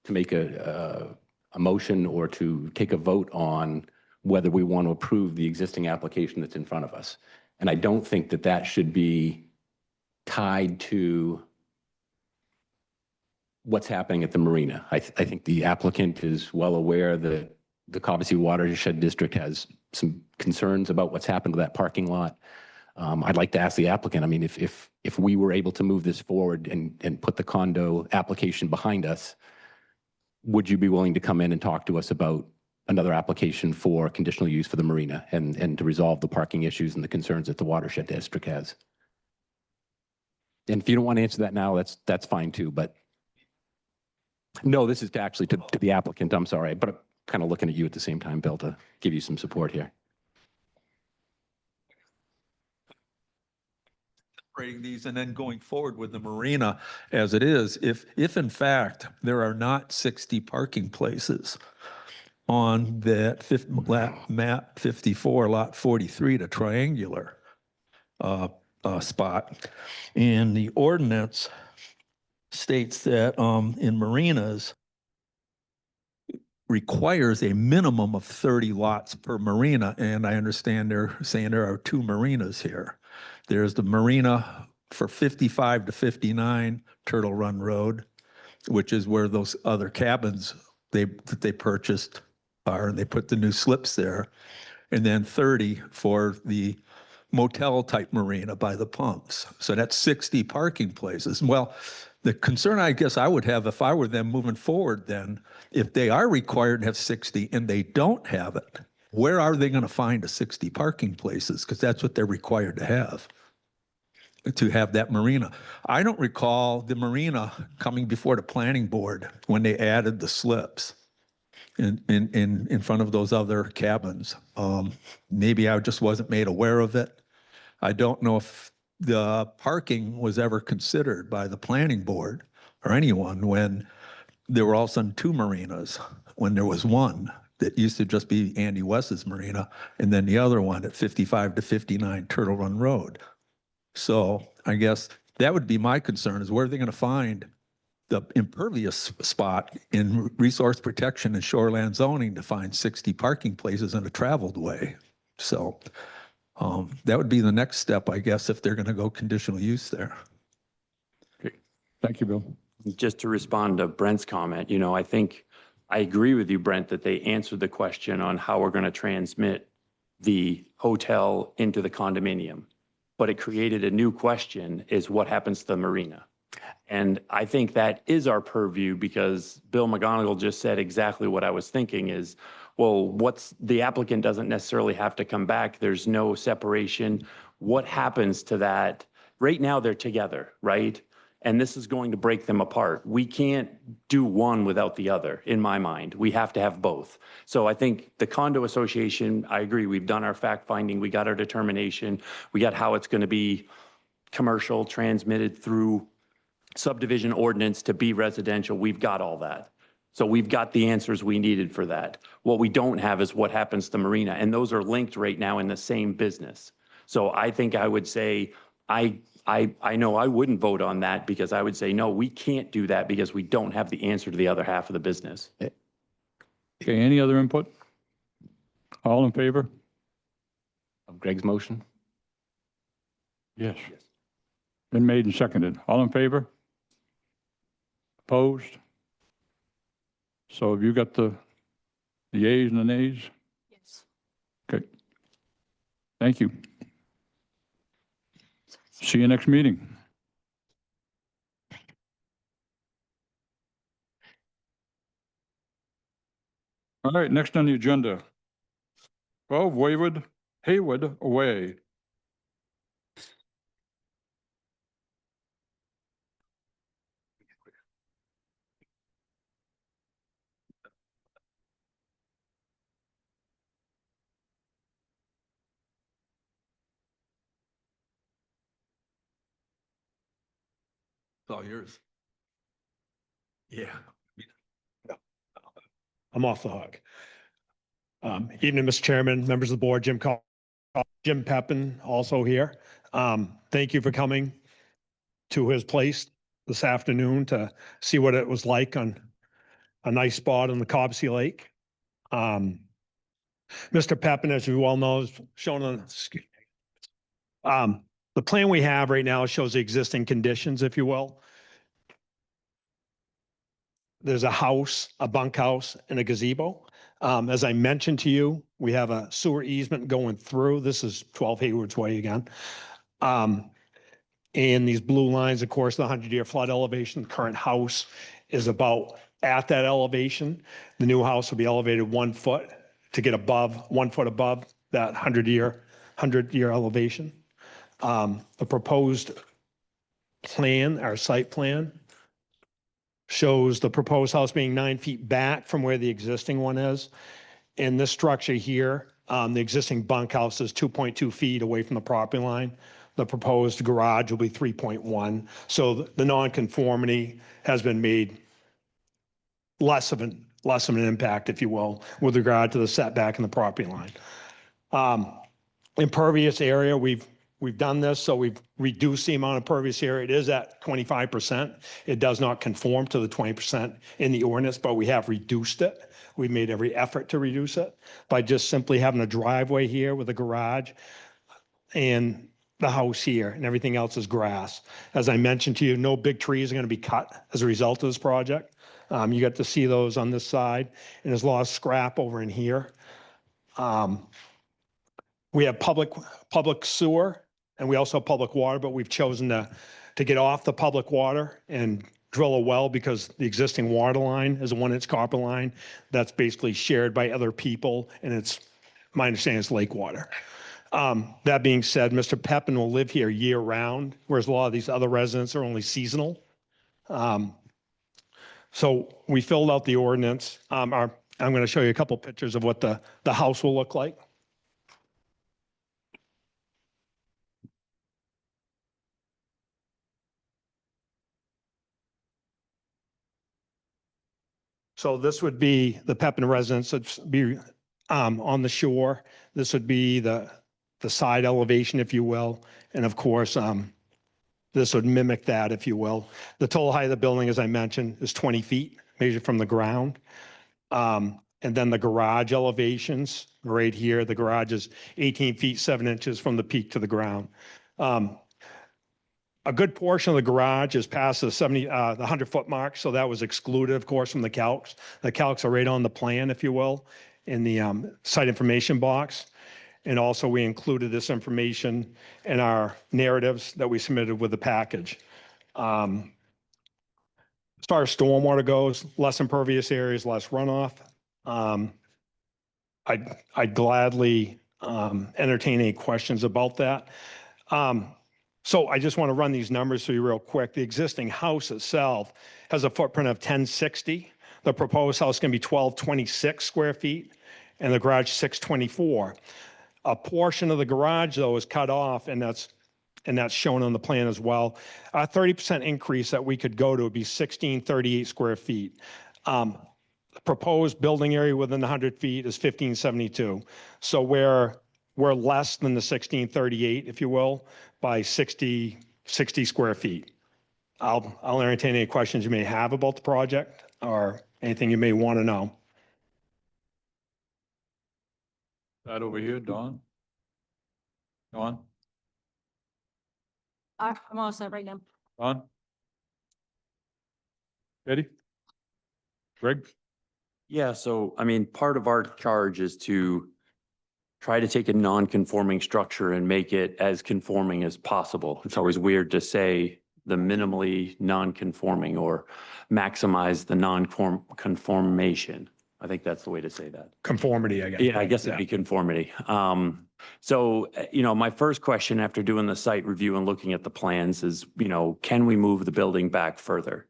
Speaker 3: to make a motion or to take a vote on whether we want to approve the existing application that's in front of us. And I don't think that that should be tied to what's happening at the marina. I think the applicant is well aware that the Cobussy Watershed District has some concerns about what's happened to that parking lot. I'd like to ask the applicant, I mean, if we were able to move this forward and put the condo application behind us, would you be willing to come in and talk to us about another application for conditional use for the marina and to resolve the parking issues and the concerns that the Watershed District has? And if you don't want to answer that now, that's fine too, but no, this is actually to the applicant, I'm sorry, but I'm kind of looking at you at the same time, Bill, to give you some support here.
Speaker 6: Separating these and then going forward with the marina as it is, if in fact there are not 60 parking places on that map 54, lot 43, the triangular spot, and the ordinance states that in marinas requires a minimum of 30 lots per marina, and I understand they're saying there are 2 marinas here. There's the marina for 55 to 59 Turtle Run Road, which is where those other cabins that they purchased are, and they put the new slips there. And then 30 for the motel type marina by the pumps. So that's 60 parking places. Well, the concern I guess I would have if I were them moving forward then, if they are required to have 60 and they don't have it, where are they going to find the 60 parking places? Because that's what they're required to have that marina. I don't recall the marina coming before the planning board when they added the slips in front of those other cabins. Maybe I just wasn't made aware of it. I don't know if the parking was ever considered by the planning board or anyone when there were all of a sudden 2 marinas, when there was one that used to just be Andy West's marina, and then the other one at 55 to 59 Turtle Run Road. So I guess that would be my concern, is where are they going to find the impervious spot in resource protection and shoreland zoning to find 60 parking places in a traveled way. So that would be the next step, I guess, if they're going to go conditional use there.
Speaker 1: Thank you, Bill.
Speaker 7: Just to respond to Brent's comment, I think I agree with you, Brent, that they answered the question on how we're going to transmit the hotel into the condominium. But it created a new question, is what happens to the marina? And I think that is our purview, because Bill McGonigal just said exactly what I was thinking is, well, the applicant doesn't necessarily have to come back. There's no separation. What happens to that? Right now they're together, right? And this is going to break them apart. We can't do one without the other, in my mind. We have to have both. So I think the condo association, I agree, we've done our fact finding, we got our determination, we got how it's going to be commercial, transmitted through subdivision ordinance to be residential. We've got all that. So we've got the answers we needed for that. What we don't have is what happens to the marina. And those are linked right now in the same business. So I think I would say, I know I wouldn't vote on that, because I would say, no, we can't do that because we don't have the answer to the other half of the business.
Speaker 1: Okay, any other input? All in favor?
Speaker 3: Of Greg's motion?
Speaker 1: Yes. Been made and seconded. All in favor? Opposed? So have you got the yeas and the nays?
Speaker 2: Yes.
Speaker 1: Okay. Thank you. See you next meeting. All right, next on the agenda. 12 Haywood Way.
Speaker 6: It's all yours. Yeah.
Speaker 10: I'm off the hook. Evening, Mr. Chairman, members of the board, Jim Peppin also here. Thank you for coming to his place this afternoon to see what it was like on a nice spot on the Cobsey Lake. Mr. Peppin, as you well know, is shown on the plan we have right now shows the existing conditions, if you will. There's a house, a bunkhouse, and a gazebo. As I mentioned to you, we have a sewer easement going through. This is 12 Hayward's Way again. And these blue lines, of course, the 100-year flood elevation. The current house is about at that elevation. The new house will be elevated 1 foot to get above, 1 foot above that 100-year elevation. The proposed plan, our site plan, shows the proposed house being 9 feet back from where the existing one is. In this structure here, the existing bunkhouse is 2.2 feet away from the property line. The proposed garage will be 3.1. So the nonconformity has been made less of an impact, if you will, with regard to the setback in the property line. Impervious area, we've done this, so we've reduced the amount of impervious area. It is at 25%. It does not conform to the 20% in the ordinance, but we have reduced it. We've made every effort to reduce it by just simply having a driveway here with a garage and the house here, and everything else is grass. As I mentioned to you, no big trees are going to be cut as a result of this project. You got to see those on this side, and there's a lot of scrap over in here. We have public sewer, and we also have public water, but we've chosen to get off the public water and drill a well because the existing water line is a 1-inch copper line that's basically shared by other people, and it's, my understanding, is lake water. That being said, Mr. Peppin will live here year round, whereas a lot of these other residents are only seasonal. So we filled out the ordinance. I'm going to show you a couple pictures of what the house will look like. So this would be the Peppin residence. It'd be on the shore. This would be the side elevation, if you will. And of course, This would mimic that, if you will. The total height of the building, as I mentioned, is 20 feet, measured from the ground. And then the garage elevations, right here, the garage is 18 feet, 7 inches from the peak to the ground. A good portion of the garage is past the 100-foot mark, so that was excluded, of course, from the calcs. The calcs are right on the plan, if you will, in the site information box. And also, we included this information in our narratives that we submitted with the package. As far as stormwater goes, less impervious areas, less runoff. I'd gladly entertain any questions about that. So I just want to run these numbers through you real quick. The existing house itself has a footprint of 1060. The proposed house can be 1226 square feet, and the garage 624. A portion of the garage, though, is cut off, and that's shown on the plan as well. A 30% increase that we could go to would be 1638 square feet. Proposed building area within 100 feet is 1572. So we're less than the 1638, if you will, by 60 square feet. I'll entertain any questions you may have about the project or anything you may want to know.
Speaker 8: That over here, Don? Don?
Speaker 2: I'm all set right now.
Speaker 8: Don? Eddie? Greg?
Speaker 7: Yeah, so I mean, part of our charge is to try to take a non-conforming structure and make it as conforming as possible. It's always weird to say the minimally non-conforming or maximize the non-conformation. I think that's the way to say that.
Speaker 10: Conformity, I guess.
Speaker 7: Yeah, I guess it'd be conformity. So, my first question after doing the site review and looking at the plans is, can we move the building back further?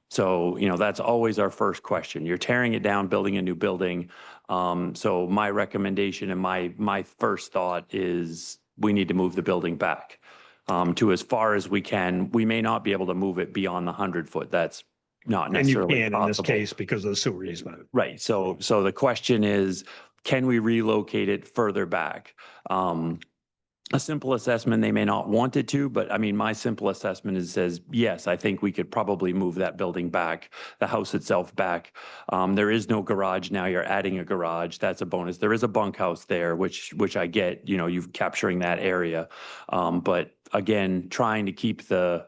Speaker 7: So, that's always our first question. You're tearing it down, building a new building. So my recommendation and my first thought is we need to move the building back to as far as we can. We may not be able to move it beyond the 100-foot. That's not necessarily
Speaker 10: And you can in this
Speaker 7: possible.
Speaker 10: case because of the sewer easement.
Speaker 7: Right. So the question is, can we relocate it further back? A simple assessment, they may not want it to, but I mean, my simple assessment says, yes, I think we could probably move that building back, the house itself back. There is no garage now. You're adding a garage. That's a bonus. There is a bunkhouse there, which I get, you're capturing that area. But again, trying to keep the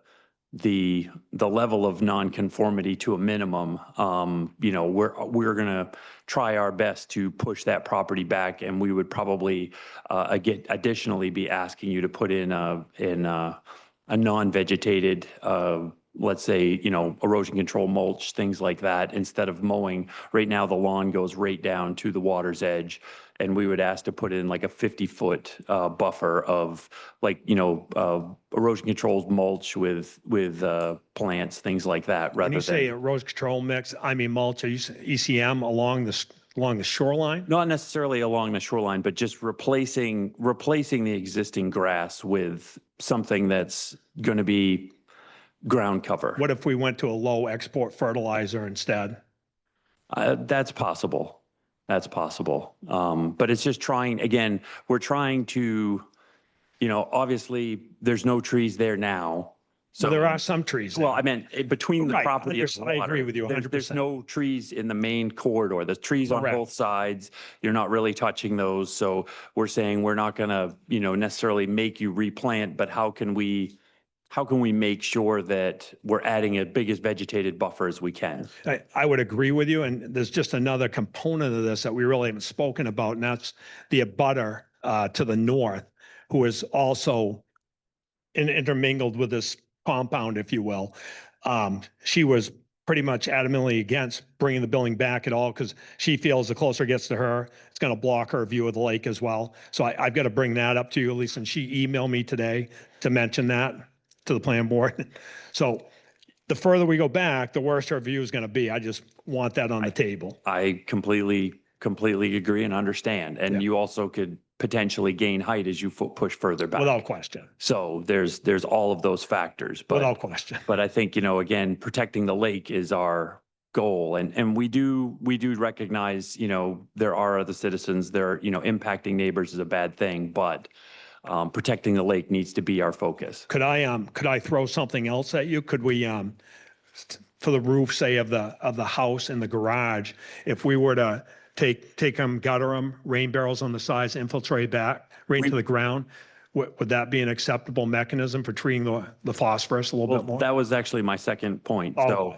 Speaker 7: level of nonconformity to a minimum, we're going to try our best to push that property back, and we would probably additionally be asking you to put in a non-vegetated, let's say, erosion control mulch, things like that, instead of mowing. Right now, the lawn goes right down to the water's edge. And we would ask to put in like a 50-foot buffer of erosion controlled mulch with plants, things like that.
Speaker 10: When you say erosion control mix, I mean mulch, are you ECM along the shoreline?
Speaker 7: Not necessarily along the shoreline, but just replacing the existing grass with something that's going to be ground cover.
Speaker 10: What if we went to a low export fertilizer instead?
Speaker 7: That's possible. That's possible. But it's just we're trying to, obviously there's no trees there now.
Speaker 10: So there are some trees there.
Speaker 7: Well, I meant between the
Speaker 10: Right,
Speaker 7: property and the
Speaker 10: I
Speaker 7: water.
Speaker 10: agree with you 100%.
Speaker 7: There's no trees in the main corridor. There's trees on
Speaker 10: Correct.
Speaker 7: both sides. You're not really touching those. So we're saying we're not going to, necessarily make you replant, but how can we make sure that we're adding a biggest vegetated buffer as we can?
Speaker 10: I would agree with you. And there's just another component of this that we really haven't spoken about, and that's the abutter to the north, who is also intermingled with this compound, if you will. She was pretty much adamantly against bringing the building back at all because she feels the closer it gets to her, it's going to block her view of the lake as well. So I've got to bring that up to you, Lisa, and she emailed me today to mention that to the plan board. So the further we go back, the worse our view is going to be. I just want that on the table.
Speaker 7: I completely agree and understand. And you also could potentially gain height as you push further back.
Speaker 10: Without question.
Speaker 7: So there's all of those factors. But,
Speaker 10: Without question.
Speaker 7: But I think, again, protecting the lake is our goal. And we do recognize, there are other citizens there, impacting neighbors is a bad thing. But protecting the lake needs to be our focus.
Speaker 10: Could I throw something else at you? Could we, for the roof, say of the house and the garage, if we were to take them, gutter them, rain barrels on the sides, infiltrate back right into the ground, would that be an acceptable mechanism for treating the phosphorus a little
Speaker 7: Well,
Speaker 10: bit more?
Speaker 7: that was actually my second point.
Speaker 10: Oh.
Speaker 7: So,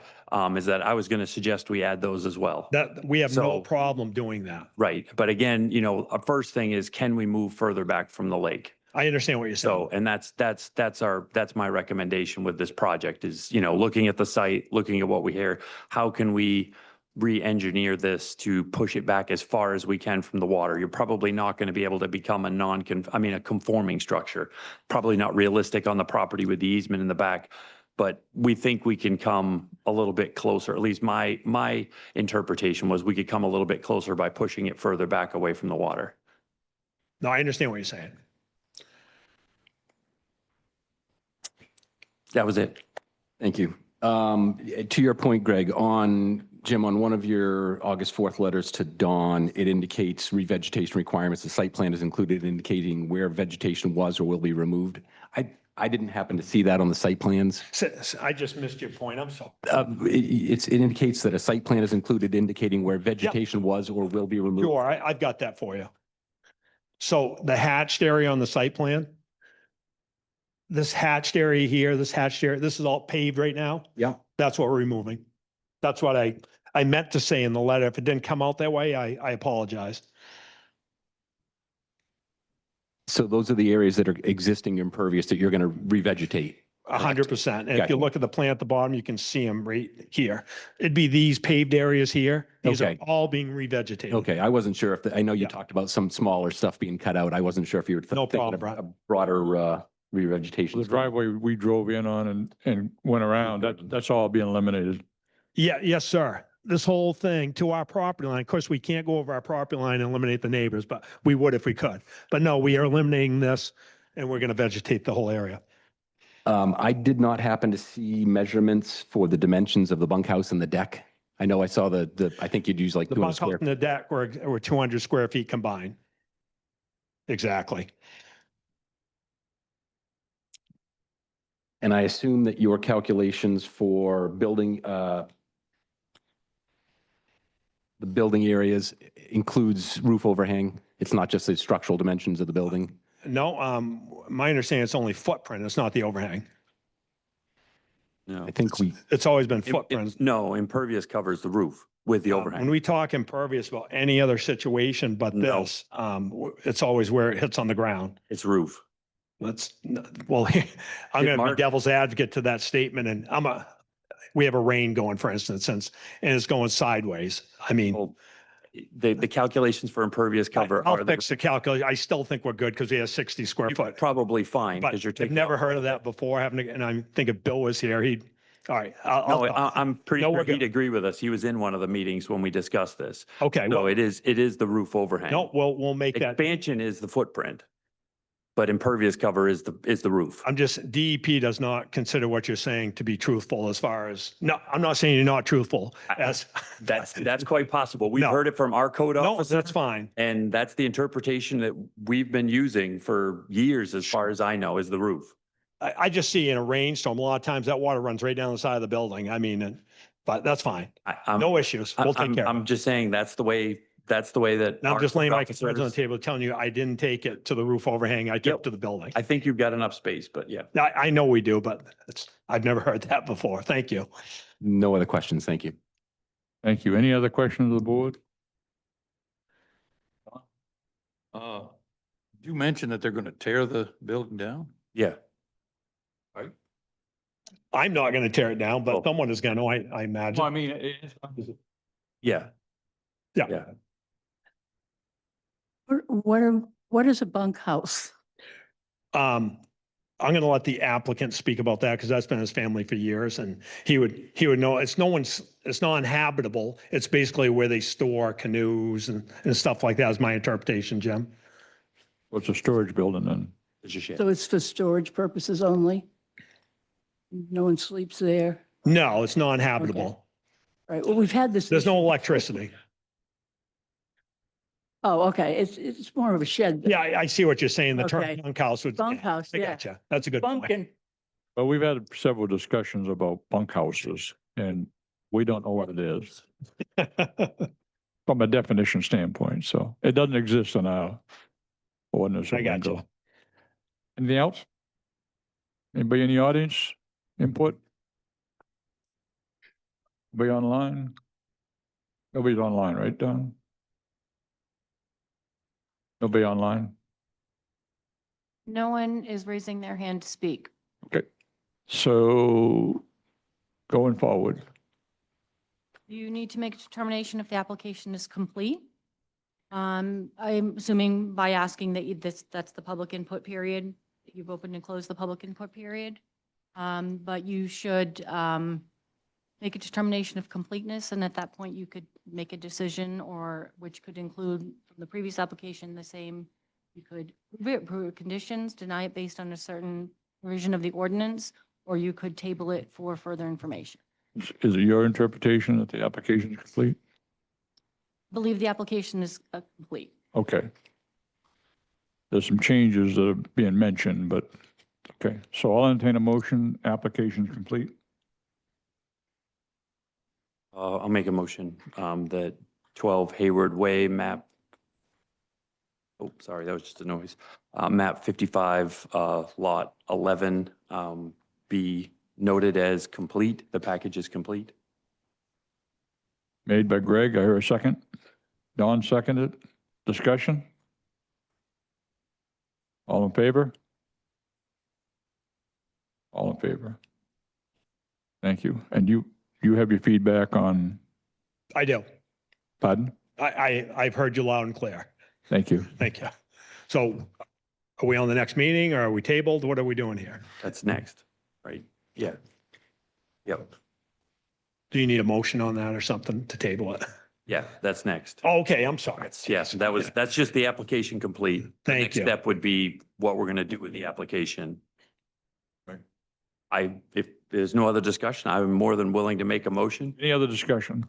Speaker 7: is that I was going to suggest we add those as well.
Speaker 10: That, we have no
Speaker 7: So-
Speaker 10: problem doing that.
Speaker 7: Right. But again, a first thing is, can we move further back from the lake?
Speaker 10: I understand what you're saying.
Speaker 7: So, and that's my recommendation with this project is, looking at the site, looking at what we hear, how can we re-engineer this to push it back as far as we can from the water? You're probably not going to be able to become a conforming structure. Probably not realistic on the property with the easement in the back, but we think we can come a little bit closer. At least my interpretation was we could come a little bit closer by pushing it further back away from the water.
Speaker 10: No, I understand what you're saying.
Speaker 7: That was it.
Speaker 3: Thank you. To your point, Greg, Jim, on one of your August 4th letters to Dawn, it indicates revegetation requirements. The site plan is included indicating where vegetation was or will be removed. I didn't happen to see that on the site plans.
Speaker 10: I just missed your point. I'm sorry.
Speaker 3: It indicates that a site plan is included indicating where vegetation was or will be removed.
Speaker 10: Sure, I've got that for you. So the hatched area on the site plan, this hatched area here, this hatched area, this is all paved right now.
Speaker 3: Yeah.
Speaker 10: That's what we're removing. That's what I meant to say in the letter. If it didn't come out that way, I apologize.
Speaker 3: So those are the areas that are existing impervious that you're going to revegetate.
Speaker 10: 100%. And if
Speaker 3: Gotcha.
Speaker 10: you look at the plan at the bottom, you can see them right here. It'd be these paved areas here. These are
Speaker 3: Okay.
Speaker 10: all being revegetated.
Speaker 3: Okay, I wasn't sure I know you
Speaker 10: Yeah.
Speaker 3: talked about some smaller stuff being cut out. I wasn't sure if you were
Speaker 10: No
Speaker 3: thinking
Speaker 10: problem,
Speaker 3: of
Speaker 10: Brad.
Speaker 3: a broader revegetation.
Speaker 1: The driveway we drove in on and went around, that's all being eliminated.
Speaker 10: Yeah, yes, sir. This whole thing to our property line. Of course, we can't go over our property line and eliminate the neighbors, but we would if we could. But no, we are eliminating this and we're going to vegetate the whole area.
Speaker 3: I did not happen to see measurements for the dimensions of the bunkhouse and the deck. I know I saw I think you'd use like
Speaker 10: The
Speaker 3: 200
Speaker 10: bunkhouse
Speaker 3: square.
Speaker 10: and the deck were 200 square feet combined. Exactly.
Speaker 3: And I assume that your calculations for building, the building areas includes roof overhang. It's not just the structural dimensions of the building.
Speaker 10: No, my understanding it's only footprint. It's not the overhang.
Speaker 7: No.
Speaker 3: I think
Speaker 10: It's always been footprint.
Speaker 7: No, impervious covers the roof with the
Speaker 10: When
Speaker 7: overhang.
Speaker 10: we talk impervious about any other situation but
Speaker 7: No.
Speaker 10: this, it's always where it hits on the ground.
Speaker 7: It's roof.
Speaker 10: Let's, well, I'm going to be
Speaker 7: Mark?
Speaker 10: devil's advocate to that statement and we have a rain going, for instance, and it's going sideways. I mean,
Speaker 7: Well, The calculations for impervious cover
Speaker 10: I'll
Speaker 7: are
Speaker 10: fix the calculation. I still think we're good because we have 60 square foot.
Speaker 7: probably fine
Speaker 10: But
Speaker 7: because you're
Speaker 10: I've
Speaker 7: taking.
Speaker 10: never heard of that before. And I think if Bill was here, all right.
Speaker 7: No, I'm pretty
Speaker 10: No,
Speaker 7: sure
Speaker 10: we're
Speaker 7: he'd
Speaker 10: good.
Speaker 7: agree with us. He was in one of the meetings when we discussed this.
Speaker 10: Okay,
Speaker 7: No,
Speaker 10: well,
Speaker 7: it is the roof overhang.
Speaker 10: no, we'll make that.
Speaker 7: Expansion is the footprint, but impervious cover is the roof.
Speaker 10: DEP does not consider what you're saying to be truthful as far as, no, I'm not saying you're not truthful as,
Speaker 7: That's quite possible. We've
Speaker 10: No.
Speaker 7: heard it from our code
Speaker 10: no,
Speaker 7: officer.
Speaker 10: that's fine.
Speaker 7: And that's the interpretation that we've been using for years, as far as I know, is the roof.
Speaker 10: I just see in a rainstorm, a lot of times that water runs right down the side of the building. I mean, but that's fine.
Speaker 7: I'm-
Speaker 10: No issues. We'll take care of it.
Speaker 7: I'm just saying that's the way that.
Speaker 10: And I'm
Speaker 7: our
Speaker 10: just laying my
Speaker 7: code
Speaker 10: cards on the
Speaker 7: officers-
Speaker 10: table, telling you I didn't take it to the roof overhang. I took
Speaker 7: Yep.
Speaker 10: it to the building.
Speaker 7: I think you've got enough space, but yeah.
Speaker 10: I know we do, but I've never heard that before. Thank you.
Speaker 3: no other questions. Thank you.
Speaker 1: Thank you. Any other questions of the board?
Speaker 8: You mentioned that they're going to tear the building down?
Speaker 7: Yeah.
Speaker 10: I'm not going to tear it down,
Speaker 7: Well-
Speaker 10: but someone is going to, I
Speaker 1: Well, I
Speaker 10: imagine.
Speaker 1: mean,
Speaker 7: Yeah.
Speaker 10: Yeah.
Speaker 7: Yeah.
Speaker 4: What is a bunkhouse?
Speaker 10: I'm going to let the applicant speak about that because that's been his family for years and he would know. It's not inhabitable. It's basically where they store canoes and stuff like that is my interpretation, Jim.
Speaker 1: what's a storage building then?
Speaker 7: It's a shed.
Speaker 4: So it's for storage purposes only? No one sleeps there?
Speaker 10: No, it's not inhabitable.
Speaker 4: Right, well, we've had this.
Speaker 10: There's no
Speaker 4: issue.
Speaker 10: electricity.
Speaker 4: Oh, okay. It's more of a shed.
Speaker 10: Yeah, I see what you're saying. The
Speaker 4: Okay.
Speaker 10: bunkhouse would.
Speaker 4: Bunkhouse,
Speaker 10: I
Speaker 4: yeah.
Speaker 10: gotcha. That's a good point.
Speaker 4: Bumpkin.
Speaker 1: But we've had several discussions about bunkhouses and we don't know what it is from a definition standpoint. So it doesn't exist in our ordinance.
Speaker 10: I
Speaker 1: of
Speaker 10: gotcha.
Speaker 1: lingo. Anything else? Anybody in the audience? Input? Anybody online? Nobody's online, right, Don? Nobody online?
Speaker 2: No one is raising their hand to speak.
Speaker 1: Okay. So going forward,
Speaker 2: You need to make a determination if the application is complete. I'm assuming by asking that that's the public input period, that you've opened and closed the public input period. But you should make a determination of completeness, and at that point, you could make a decision, or which could include from the previous application, the same, you could approve conditions, deny it based on a certain provision of the ordinance, or you could table it for further information.
Speaker 1: is it your interpretation that the application is complete?
Speaker 2: I believe the application is complete.
Speaker 1: Okay. There's some changes that are being mentioned, but, okay. So I'll entertain a motion, application is complete.
Speaker 7: I'll make a motion that 12 Hayward Way, map, oh, sorry, that was just a noise. Map 55, lot 11, be noted as complete. The package is complete.
Speaker 1: Made by Greg, I hear a second. Don seconded. Discussion? All in favor? All in favor? Thank you. And you have your feedback on,
Speaker 10: I do.
Speaker 1: pardon?
Speaker 10: I've heard you loud and clear.
Speaker 1: Thank you.
Speaker 10: Thank you. So are we on the next meeting or are we tabled? What are we doing here?
Speaker 7: That's next, right? Yeah. Yep.
Speaker 10: Do you need a motion on that or something to table it?
Speaker 7: Yeah, that's next.
Speaker 10: Oh, okay, I'm sorry.
Speaker 7: Yes, that's just the application complete. The
Speaker 10: Thank
Speaker 7: next
Speaker 10: you.
Speaker 7: step would be what we're going to do with the application.
Speaker 1: Right.
Speaker 7: If there's no other discussion, I'm more than willing to make a motion.
Speaker 1: Any other discussion?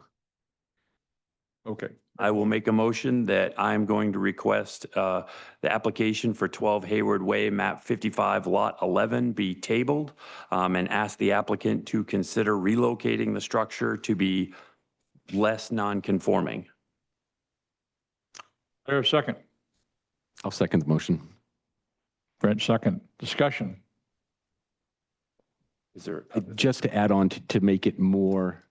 Speaker 1: Okay.
Speaker 7: I will make a motion that I'm going to request the application for 12 Hayward Way, map 55, lot 11 be tabled and ask the applicant to consider relocating the structure to be less non-conforming.
Speaker 1: There a second.
Speaker 3: I'll second the motion.
Speaker 1: Brent second. Discussion.
Speaker 7: Is there
Speaker 3: Just to add on to make it more,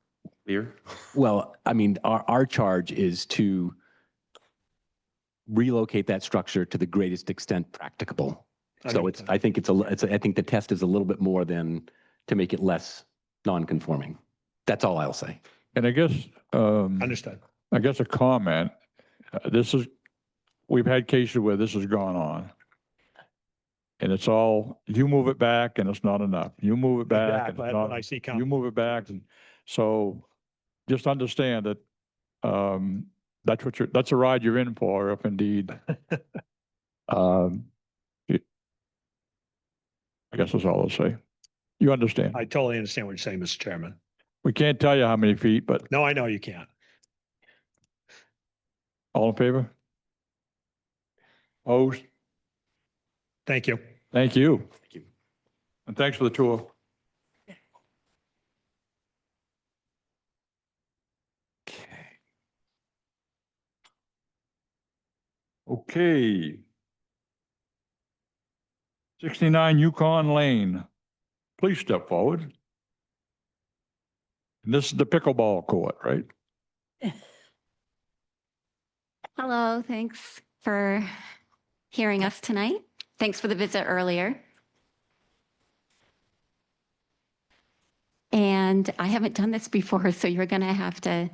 Speaker 7: clear?
Speaker 3: well, I mean, our charge is to relocate that structure to the greatest extent practicable. So it's, I think I think the test is a little bit more than to make it less non-conforming. That's all I'll say.
Speaker 1: And I guess,
Speaker 10: Understood.
Speaker 1: I guess a comment, we've had cases where this has gone on. And it's all, you move it back and it's not enough. You move it back. and
Speaker 10: Exactly.
Speaker 1: it's
Speaker 10: That's what
Speaker 1: not-
Speaker 10: I see
Speaker 1: You
Speaker 10: coming.
Speaker 1: move it back. And so just understand that, that's a ride you're in for if indeed. I guess that's all I'll say. You understand.
Speaker 10: I totally understand what you're saying, Mr. Chairman.
Speaker 1: We can't tell you how many feet, but
Speaker 10: No, I know you can't.
Speaker 1: all in favor? Opposed?
Speaker 10: Thank you.
Speaker 1: Thank you.
Speaker 3: Thank you.
Speaker 1: And thanks for the tour. Okay. 69 Yukon Lane. Please step forward. And this is the pickleball court, right?
Speaker 11: Hello, thanks for hearing us tonight. Thanks for the visit earlier. And I haven't done this before, so you're going to have to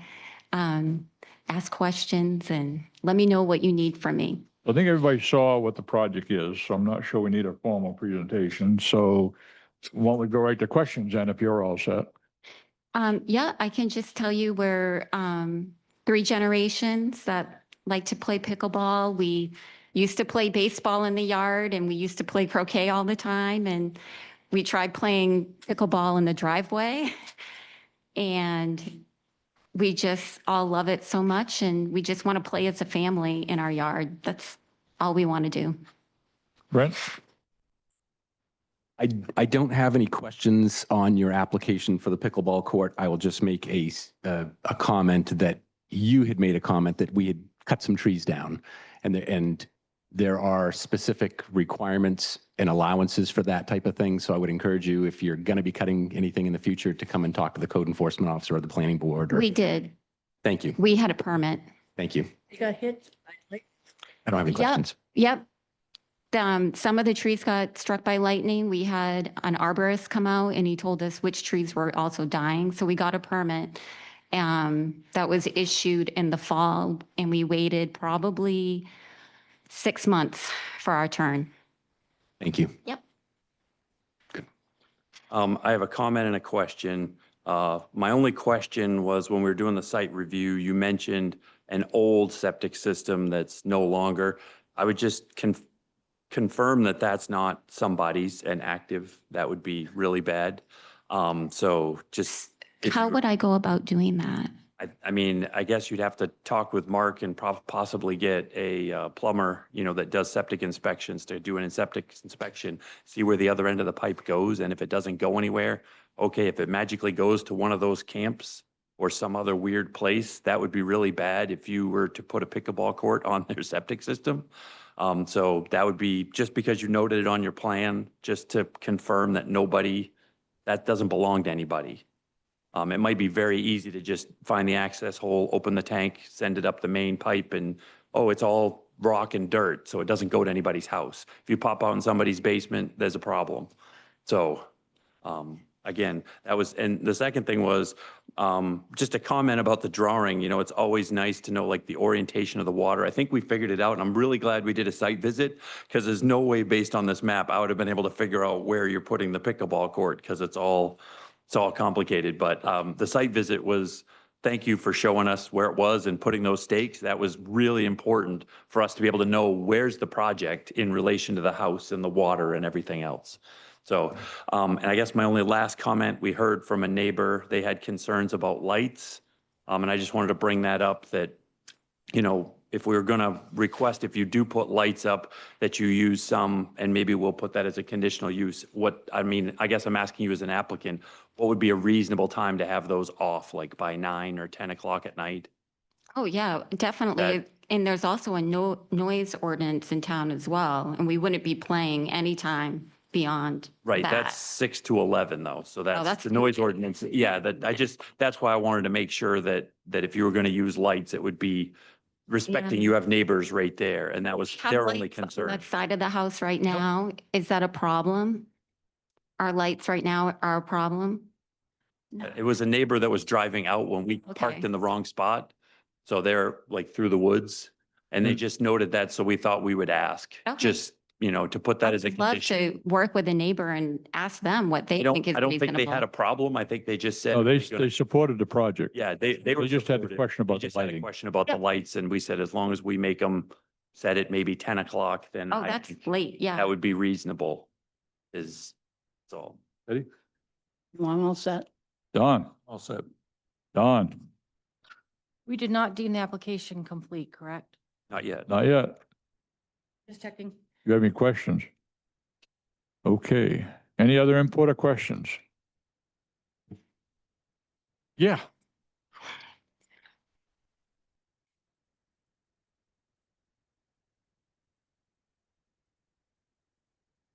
Speaker 11: ask questions and let me know what you need from me.
Speaker 1: I think everybody saw what the project is, so I'm not sure we need a formal presentation. So why don't we go right to questions then if you're all set?
Speaker 11: Yeah, I can just tell you we're 3 generations that like to play pickleball. We used to play baseball in the yard and we used to play croquet all the time. And we tried playing pickleball in the driveway. And we just all love it so much and we just want to play as a family in our yard. That's all we want to do.
Speaker 1: Brent?
Speaker 3: I don't have any questions on your application for the pickleball court. I will just make a comment that you had made a comment that we had cut some trees down and there are specific requirements and allowances for that type of thing. So I would encourage you, if you're going to be cutting anything in the future, to come and talk to the code enforcement officer or the planning board.
Speaker 11: We did.
Speaker 3: Thank you.
Speaker 11: We had a permit.
Speaker 3: Thank you.
Speaker 4: You got hit?
Speaker 3: I don't have any
Speaker 11: Yep.
Speaker 3: questions.
Speaker 11: Yep. Some of the trees got struck by lightning. We had an arborist come out and he told us which trees were also dying. So we got a permit that was issued in the fall and we waited probably 6 months for our turn.
Speaker 3: Thank you.
Speaker 11: Yep.
Speaker 7: I have a comment and a question. My only question was when we were doing the site review, you mentioned an old septic system that's no longer. I would just confirm that that's not somebody's and active. That would be really bad. So just.
Speaker 11: How would I go about doing that?
Speaker 7: I mean, I guess you'd have to talk with Mark and possibly get a plumber, that does septic inspections to do an septic inspection, see where the other end of the pipe goes. And if it doesn't go anywhere, okay, if it magically goes to one of those camps or some other weird place, that would be really bad if you were to put a pickleball court on their septic system. So that would be, just because you noted it on your plan, just to confirm that that doesn't belong to anybody. It might be very easy to just find the access hole, open the tank, send it up the main pipe and, oh, it's all rock and dirt, so it doesn't go to anybody's house. If you pop out in somebody's basement, there's a problem. So again, and the second thing was just a comment about the drawing. It's always nice to know like the orientation of the water. I think we figured it out and I'm really glad we did a site visit because there's no way based on this map I would have been able to figure out where you're putting the pickleball court because it's all complicated, but the site visit was, thank you for showing us where it was and putting those stakes. That was really important for us to be able to know where's the project in relation to the house and the water and everything else. So, and I guess my only last comment, we heard from a neighbor, they had concerns about lights. And I just wanted to bring that up that, if we were going to request, if you do put lights up, that you use some, and maybe we'll put that as a conditional use. I guess I'm asking you as an applicant, what would be a reasonable time to have those off, like by 9 or 10 o'clock at night?
Speaker 11: Oh, yeah, definitely. And there's also a noise ordinance in town as well. And we wouldn't be playing anytime beyond
Speaker 7: Right,
Speaker 11: that.
Speaker 7: that's 6 to 11 though. So that's
Speaker 11: that's
Speaker 7: the noise ordinance. Yeah, that's why I wanted to make sure that if you were going to use lights, it would be respecting, you have neighbors right there, and that was
Speaker 11: Have
Speaker 7: their only
Speaker 11: lights on
Speaker 7: concern.
Speaker 11: that side of the house right now. Is that a problem? Our lights right now are a problem?
Speaker 7: It was a neighbor that was driving out when we parked
Speaker 11: Okay.
Speaker 7: in the wrong spot. So they're like through the woods, and they just noted that, so we thought we would ask,
Speaker 11: Okay.
Speaker 7: just, to put that as a
Speaker 11: I'd love
Speaker 7: condition.
Speaker 11: to work with a neighbor and ask them what they think is
Speaker 7: I don't think they had a
Speaker 11: reasonable.
Speaker 7: problem. I think they just said.
Speaker 1: No,
Speaker 7: we're
Speaker 1: they
Speaker 7: gonna-
Speaker 1: supported the project.
Speaker 7: Yeah, they were.
Speaker 1: just had the
Speaker 7: supportive.
Speaker 1: question about
Speaker 7: They
Speaker 1: the
Speaker 7: just had a
Speaker 1: lighting.
Speaker 7: question about the
Speaker 11: Yeah.
Speaker 7: lights, and we said, as long as we make them set at maybe 10 o'clock, then
Speaker 11: Oh,
Speaker 7: I
Speaker 11: that's
Speaker 7: think
Speaker 11: late, yeah.
Speaker 7: that would be reasonable, that's all.
Speaker 1: Ready?
Speaker 4: I'm all set.
Speaker 1: Don?
Speaker 8: All set.
Speaker 1: Don?
Speaker 2: We did not deem the application complete, correct?
Speaker 7: Not yet.
Speaker 1: Not yet.
Speaker 2: Just checking.
Speaker 1: You have any questions? Okay. Any other input or questions? Yeah.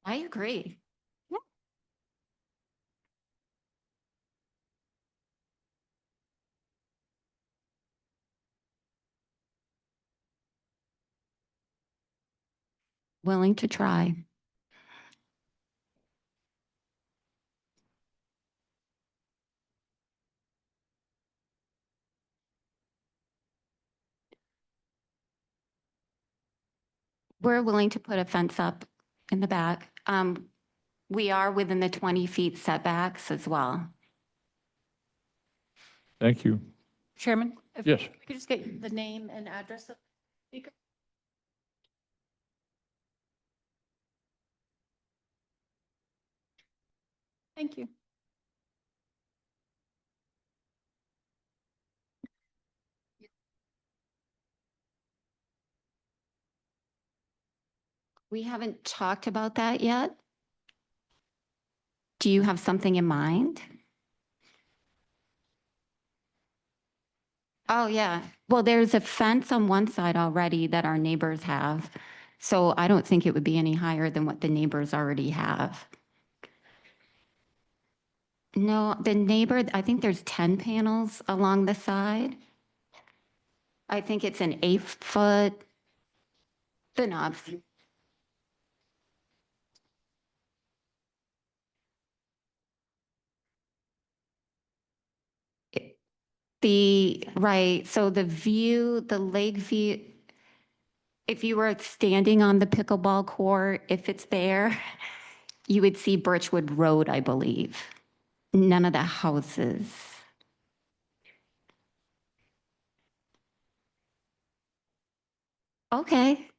Speaker 11: I agree. Willing to try. We're willing to put a fence up in the back. We are within the 20 feet setbacks as well.
Speaker 1: Thank you.
Speaker 2: Chairman? If
Speaker 1: Yes.
Speaker 2: we could just get the name and address of the speaker? Thank you.
Speaker 11: We haven't talked about that yet. Do you have something in mind? Oh, yeah. Well, there's a fence on one side already that our neighbors have. So I don't think it would be any higher than what the neighbors already have. No, the neighbor, I think there's 10 panels along the side. I think it's an 8-foot, the knobs. Right, so the view, the lake view, if you were standing on the pickleball court, if it's there, you would see Birchwood Road, I believe. None of the houses. Okay.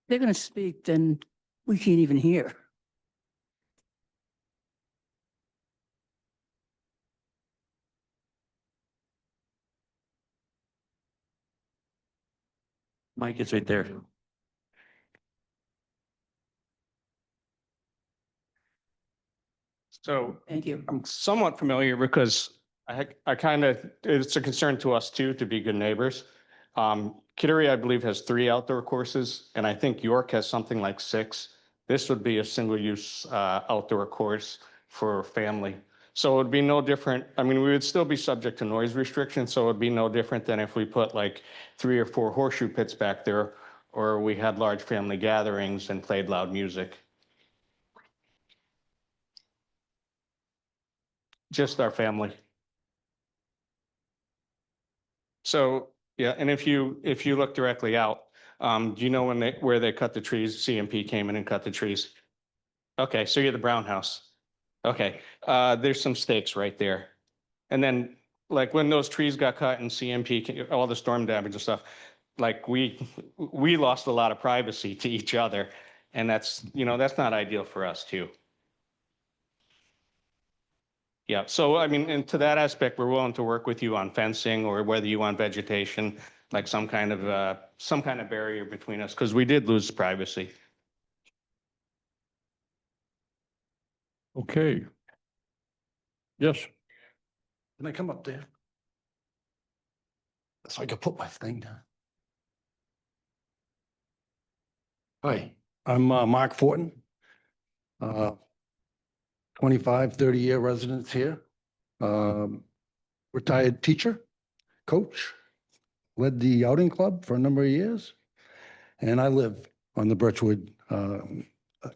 Speaker 4: They're going to speak, then we can't even hear.
Speaker 7: Mike, it's right there.
Speaker 12: So
Speaker 4: Thank you.
Speaker 12: I'm somewhat familiar because I kind of, it's a concern to us too, to be good neighbors. Kittery, I believe, has 3 outdoor courses, and I think York has something like 6. This would be a single-use outdoor course for family. So it would be no different. I mean, we would still be subject to noise restrictions, so it would be no different than if we put like 3 or 4 horseshoe pits back there, or we had large family gatherings and played loud music. Just our family. So, yeah, and if you look directly out, do you know where they cut the trees? CMP came in and cut the trees. Okay, so you're the Brown House. Okay, there's some stakes right there. And then, like, when those trees got cut and CMP, all the storm damage and stuff, like, we lost a lot of privacy to each other. And that's not ideal for us too. Yeah, so I mean, and to that aspect, we're willing to work with you on fencing, or whether you want vegetation, like some kind of barrier between us, because we did lose privacy.
Speaker 1: Okay. Yes,
Speaker 13: Can I come up there? So I can put my thing down. Hi, I'm Mark Fortin. 25, 30-year residence here. Retired teacher, coach, led the outing club for a number of years. And I live on the Birchwood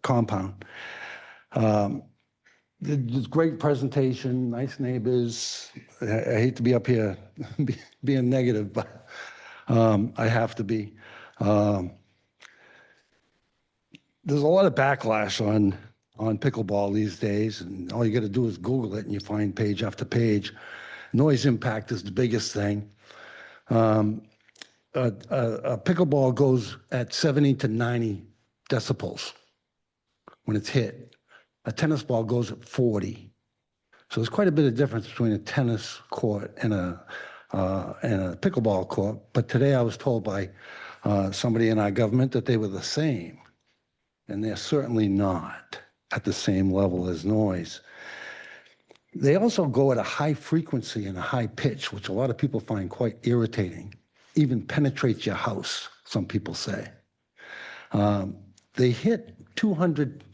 Speaker 13: compound. There's great presentation, nice neighbors. I hate to be up here being negative, but I have to be. There's a lot of backlash on pickleball these days, and all you got to do is Google it and you find page after page. Noise impact is the biggest thing. A pickleball goes at 70 to 90 decibels when it's hit. A tennis ball goes at 40. So there's quite a bit of difference between a tennis court and a pickleball court. But today I was told by somebody in our government that they were the same. And they're certainly not at the same level as noise. They also go at a high frequency and a high pitch, which a lot of people find quite irritating. Even penetrates your house, some people say. They hit 200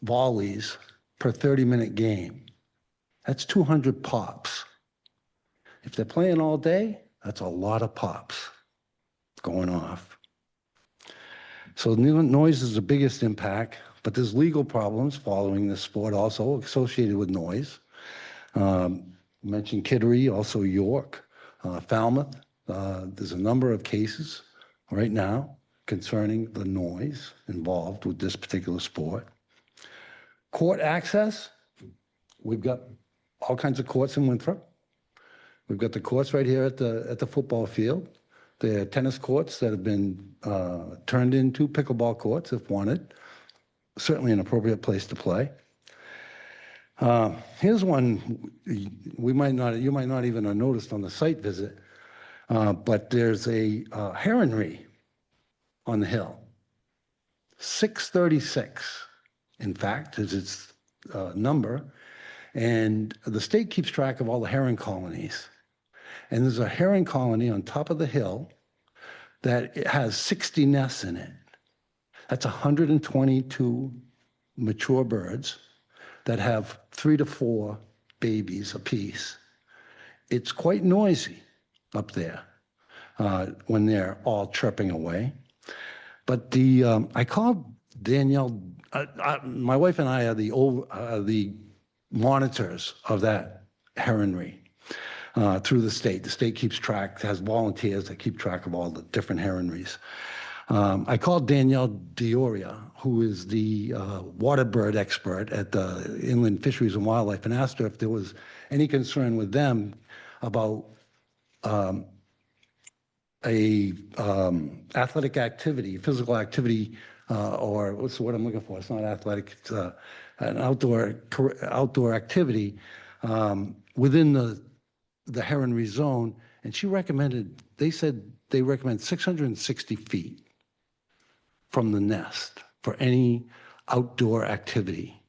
Speaker 13: volleys per 30-minute game. That's 200 pops. If they're playing all day, that's a lot of pops going off. So noise is the biggest impact, but there's legal problems following this sport also associated with noise. Mentioned Kittery, also York. Falmouth, there's a number of cases right now concerning the noise involved with this particular sport. Court access, we've got all kinds of courts in Winthrop. We've got the courts right here at the football field. There are tennis courts that have been turned into pickleball courts if wanted. Certainly an appropriate place to play. Here's one you might not even have noticed on the site visit, but there's a heronry on the hill. 636, in fact, is its number. And the state keeps track of all the heron colonies. And there's a heron colony on top of the hill that it has 60 nests in it. That's 122 mature birds that have 3 to 4 babies apiece. It's quite noisy up there when they're all chirping away. But I called Danielle. My wife and I are the monitors of that heronry through the state. The state keeps track, has volunteers that keep track of all the different heronries. I called Danielle Dioria, who is the water bird expert at the Inland Fisheries and Wildlife, and asked her if there was any concern with them about athletic activity, physical activity, or what's the word I'm looking for? It's not athletic, it's an outdoor activity within the heronry zone. And she recommended, they said they recommend 660 feet from the nest for any outdoor activity.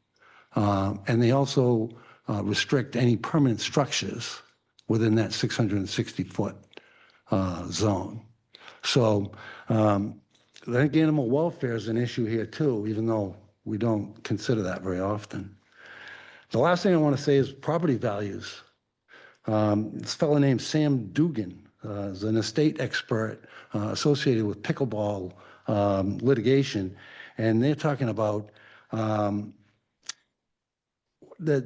Speaker 13: And they also restrict any permanent structures within that 660-foot zone. So I think animal welfare is an issue here too, even though we don't consider that very often. The last thing I want to say is property values. This fellow named Sam Dugan is an estate expert associated with pickleball litigation, and they're talking about the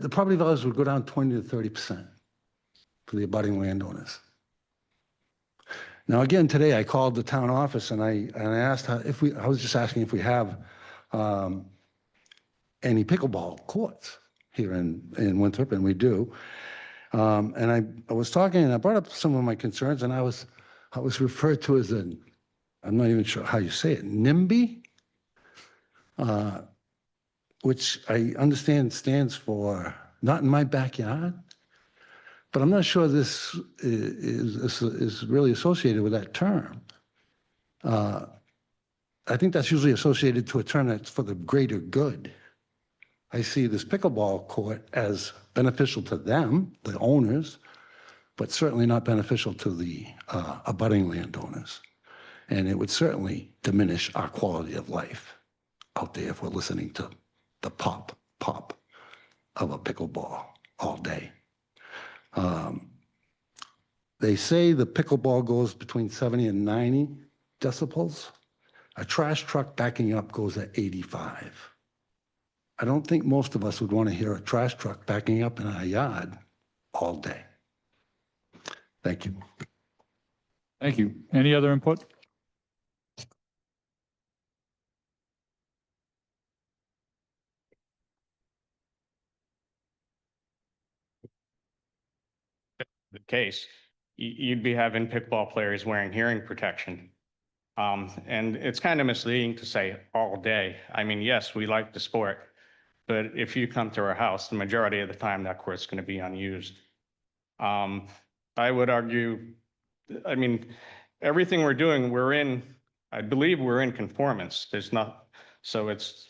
Speaker 13: property values would go down 20 to 30% for the abutting landowners. Now, again, today I called the town office and I asked if I was just asking if we have any pickleball courts here in Winthrop, and we do. And I was talking and I brought up some of my concerns, and I was referred to as I'm not even sure how you say it, NIMBY, which I understand stands for not in my backyard. But I'm not sure this is really associated with that term. I think that's usually associated to a term that's for the greater good. I see this pickleball court as beneficial to them, the owners, but certainly not beneficial to the abutting landowners. And it would certainly diminish our quality of life out there if we're listening to the pop of a pickleball all day. They say the pickleball goes between 70 and 90 decibels. A trash truck backing up goes at 85. I don't think most of us would want to hear a trash truck backing up in our yard all day. Thank you.
Speaker 1: Thank you. Any other input?
Speaker 12: The case, you'd be having pickleball players wearing hearing protection. And it's kind of misleading to say all day. I mean, yes, we like the sport, but if you come to our house, the majority of the time that court's going to be unused. I would argue, I mean, everything we're doing, I believe we're in conformance. There's not, so it's,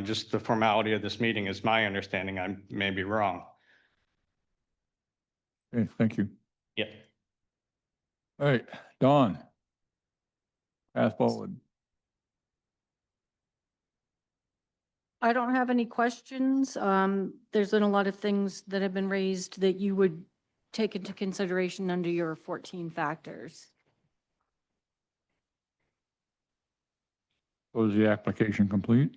Speaker 12: just the formality of this meeting is my understanding. I may be wrong.
Speaker 1: Okay, thank you.
Speaker 12: Yeah.
Speaker 1: All right, Dawn. Pass forward.
Speaker 2: I don't have any questions. There's been a lot of things that have been raised that you would take into consideration under your 14 factors.
Speaker 1: Was the application complete?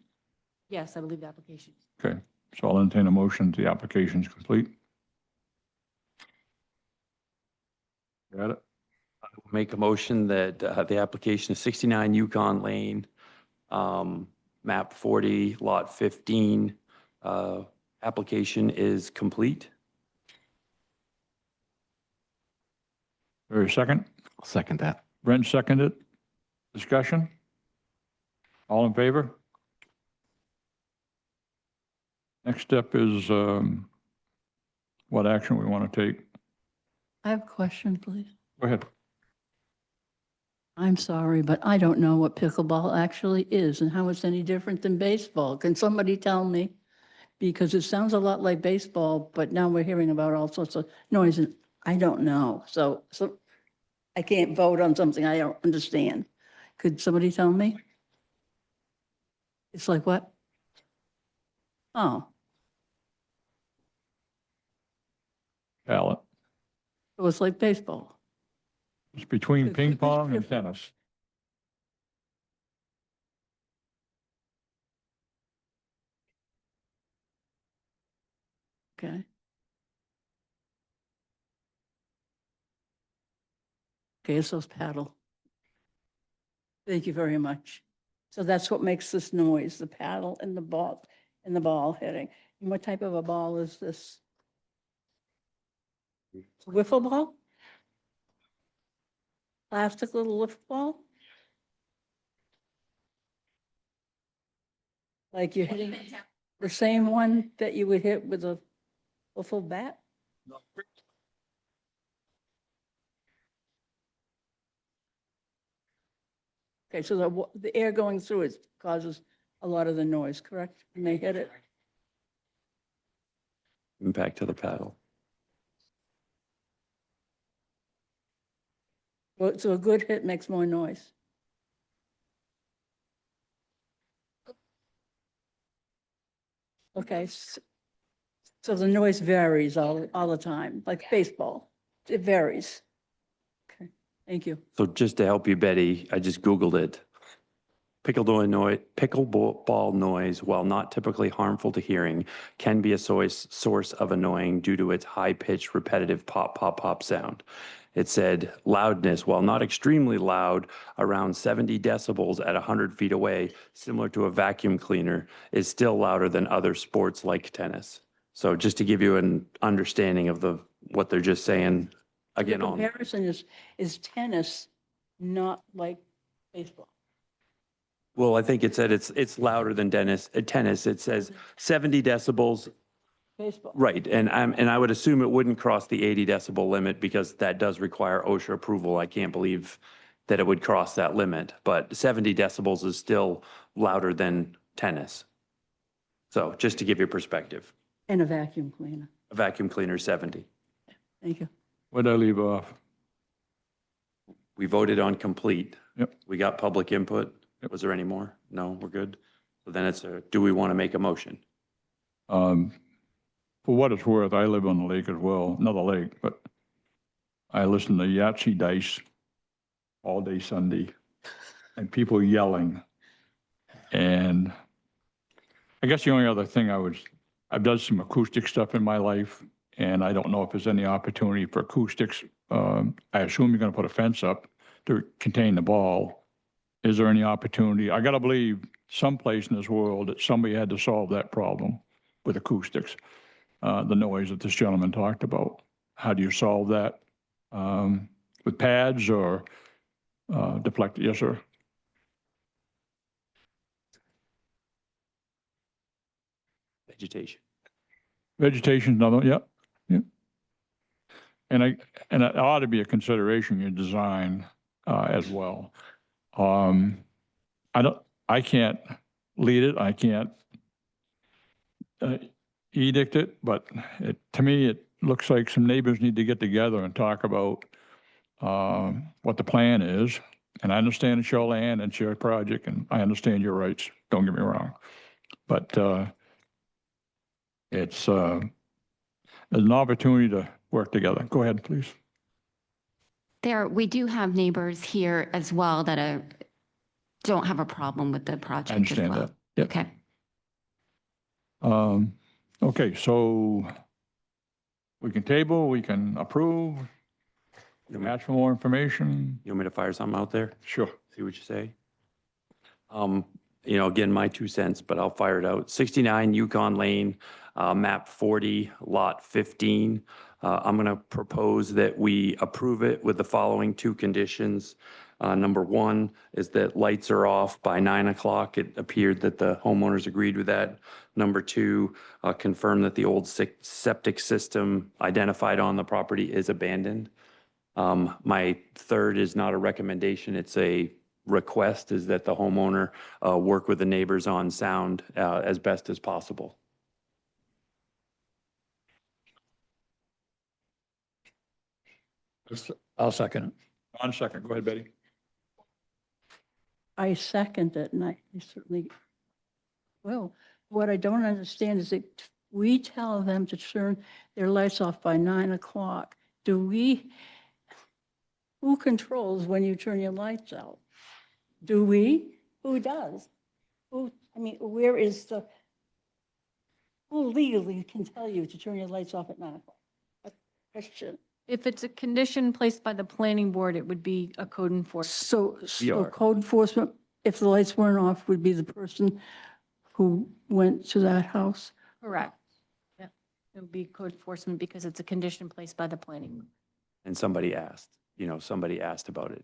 Speaker 2: Yes, I believe the application.
Speaker 1: Okay, so I'll entertain a motion. The application is complete. Got it?
Speaker 7: Make a motion that the application of 69 Yukon Lane, map 40, lot 15, application is complete.
Speaker 1: Very second.
Speaker 3: I'll second that.
Speaker 1: Brent seconded. Discussion? All in favor? Next step is what action we want to take.
Speaker 4: I have a question, please.
Speaker 1: Go ahead.
Speaker 4: I'm sorry, but I don't know what pickleball actually is and how it's any different than baseball. Can somebody tell me? Because it sounds a lot like baseball, but now we're hearing about all sorts of noise and I don't know. So I can't vote on something I don't understand. Could somebody tell me? It's like what? Oh,
Speaker 1: Ballot.
Speaker 4: it was like baseball.
Speaker 1: It's between ping pong and tennis.
Speaker 4: Okay. Okay, so it's paddle. Thank you very much. So that's what makes this noise, the paddle and the ball hitting. And what type of a ball is this? It's a wiffle ball? Plastic little wiffle ball? Like you're hitting the same one that you would hit with a wiffle bat? Okay, so the air going through it causes a lot of the noise, correct? When they hit it?
Speaker 7: Impact to the paddle.
Speaker 4: Well, so a good hit makes more noise. Okay, so the noise varies all the time, like baseball. It varies. Okay, thank you.
Speaker 7: So just to help you, Betty, I just Googled it. Pickleball noise, while not typically harmful to hearing, can be a source of annoying due to its high-pitched, repetitive pop, pop, pop sound. It said loudness, while not extremely loud, around 70 decibels at 100 feet away, similar to a vacuum cleaner, is still louder than other sports like tennis. So just to give you an understanding of what they're just saying, again,
Speaker 4: The
Speaker 7: on.
Speaker 4: comparison is tennis, not like baseball.
Speaker 7: Well, I think it said it's louder than tennis. It says 70 decibels,
Speaker 4: Baseball.
Speaker 7: right? And I would assume it wouldn't cross the 80 decibel limit because that does require OSHA approval. I can't believe that it would cross that limit, but 70 decibels is still louder than tennis. So just to give you perspective,
Speaker 4: And a vacuum cleaner.
Speaker 7: a vacuum cleaner 70.
Speaker 4: Thank you.
Speaker 1: What'd I leave off?
Speaker 7: We voted on complete.
Speaker 1: Yep.
Speaker 7: We got public input.
Speaker 1: Yep.
Speaker 7: Was there any more? No, we're good. So then do we want to make a motion?
Speaker 1: For what it's worth, I live on the lake as well, another lake, but I listen to Yahtzee dice all day Sunday and people yelling. And I guess the only other thing I've done some acoustic stuff in my life, and I don't know if there's any opportunity for acoustics. I assume you're going to put a fence up to contain the ball. Is there any opportunity? I got to believe someplace in this world that somebody had to solve that problem with acoustics, the noise that this gentleman talked about. How do you solve that? With pads or deflector? Yes, sir.
Speaker 7: Vegetation.
Speaker 1: Vegetation's another, yep, yep. And it ought to be a consideration in your design as well. I can't lead it, I can't edict it, but to me, it looks like some neighbors need to get together and talk about what the plan is. And I understand it's your land and it's your project, and I understand your rights, don't get me wrong. But there's an opportunity to work together. Go ahead, please.
Speaker 11: We do have neighbors here as well that don't have a problem with the project
Speaker 1: I
Speaker 11: as
Speaker 1: understand
Speaker 11: well.
Speaker 1: that. Yep.
Speaker 11: Okay.
Speaker 1: Okay, so we can table, we can approve. Ask for more information?
Speaker 7: You want me to fire something out there?
Speaker 1: Sure.
Speaker 7: See what you say? Again, my 2 cents, but I'll fire it out. 69 Yukon Lane, map 40, lot 15. I'm going to propose that we approve it with the following 2 conditions. Number 1 is that lights are off by 9 o'clock. It appeared that the homeowners agreed with that. Number 2, confirm that the old septic system identified on the property is abandoned. My 3rd is not a recommendation, it's a request, is that the homeowner work with the neighbors on sound as best as possible.
Speaker 8: I'll second it.
Speaker 1: On second, go ahead, Betty.
Speaker 4: I second it, and I certainly, well, what I don't understand is that we tell them to turn their lights off by 9 o'clock. Who controls when you turn your lights out? Do we? Who does? Where is who legally can tell you to turn your lights off at 9 o'clock? Question.
Speaker 2: If it's a condition placed by the planning board, it would be a code enforcement.
Speaker 4: So code enforcement, if the lights weren't off, would be the person who went to that house?
Speaker 2: Correct. Yeah, it would be code enforcement because it's a condition placed by the planning board.
Speaker 7: And somebody asked about it.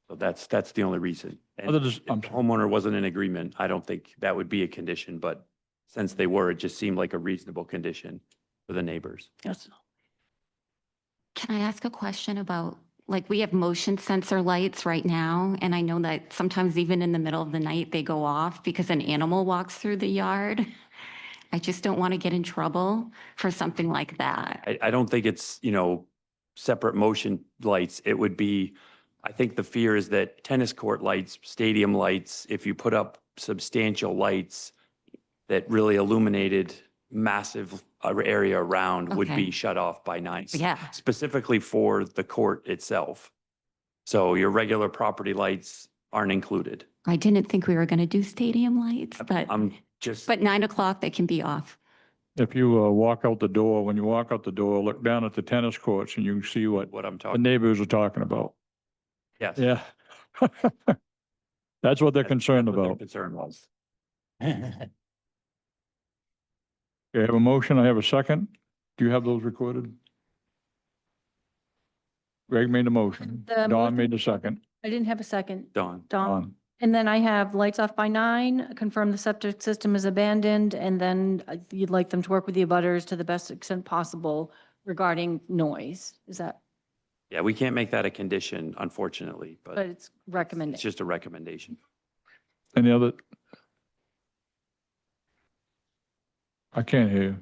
Speaker 7: So that's the only reason. And
Speaker 1: Other
Speaker 7: if the homeowner wasn't in agreement, I don't think that would be a condition, but since they were, it just seemed like a reasonable condition for the neighbors.
Speaker 4: Yes.
Speaker 11: Can I ask a question about, like, we have motion sensor lights right now, and I know that sometimes even in the middle of the night, they go off because an animal walks through the yard. I just don't want to get in trouble for something like that.
Speaker 7: I don't think it's, separate motion lights. It would be, I think the fear is that tennis court lights, stadium lights, if you put up substantial lights that really illuminated massive area around would be
Speaker 11: Okay.
Speaker 7: shut off by 9.
Speaker 11: Yeah.
Speaker 7: Specifically for the court itself. So your regular property lights aren't included.
Speaker 11: I didn't think we were going to do stadium lights, but,
Speaker 7: I'm just,
Speaker 11: 9 o'clock, they can be off.
Speaker 1: If you walk out the door, when you walk out the door, look down at the tennis courts and you can see what
Speaker 7: what I'm
Speaker 1: the
Speaker 7: talking,
Speaker 1: neighbors are talking about.
Speaker 7: yes.
Speaker 1: Yeah. That's what they're concerned
Speaker 7: That's what their
Speaker 1: about.
Speaker 7: concern was.
Speaker 1: You have a motion, I have a second. Do you have those recorded? Greg made the motion.
Speaker 2: The
Speaker 1: Don
Speaker 2: motion-
Speaker 1: made the second.
Speaker 2: I didn't have a second.
Speaker 7: Don.
Speaker 2: Don. And then I have lights off by 9, confirm the septic system is abandoned, and then you'd like them to work with the abutters to the best extent possible regarding noise. Is that,
Speaker 7: Yeah, we can't make that a condition, unfortunately,
Speaker 2: but
Speaker 7: but
Speaker 2: it's
Speaker 7: it's
Speaker 2: recommended.
Speaker 7: just a recommendation.
Speaker 1: Any other? I can't hear you.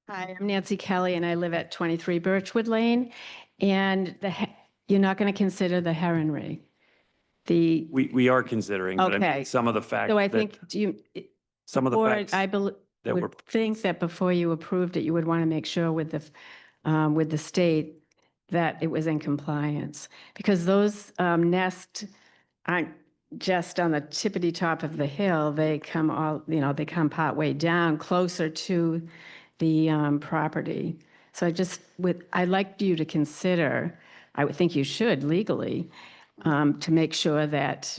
Speaker 14: Hi, I'm Nancy Kelly, and I live at 23 Birchwood Lane. And you're not going to consider the heronry.
Speaker 7: We are considering, but I mean,
Speaker 14: Okay.
Speaker 7: some of the facts
Speaker 14: So I
Speaker 7: that,
Speaker 14: think,
Speaker 7: some of the
Speaker 14: or
Speaker 7: facts
Speaker 14: I
Speaker 7: that were,
Speaker 14: would think that before you approved it, you would want to make sure with the state that it was in compliance. Because those nests aren't just on the tippity top of the hill, they come they come part way down closer to the property. So I'd like you to consider, I would think you should legally, to make sure that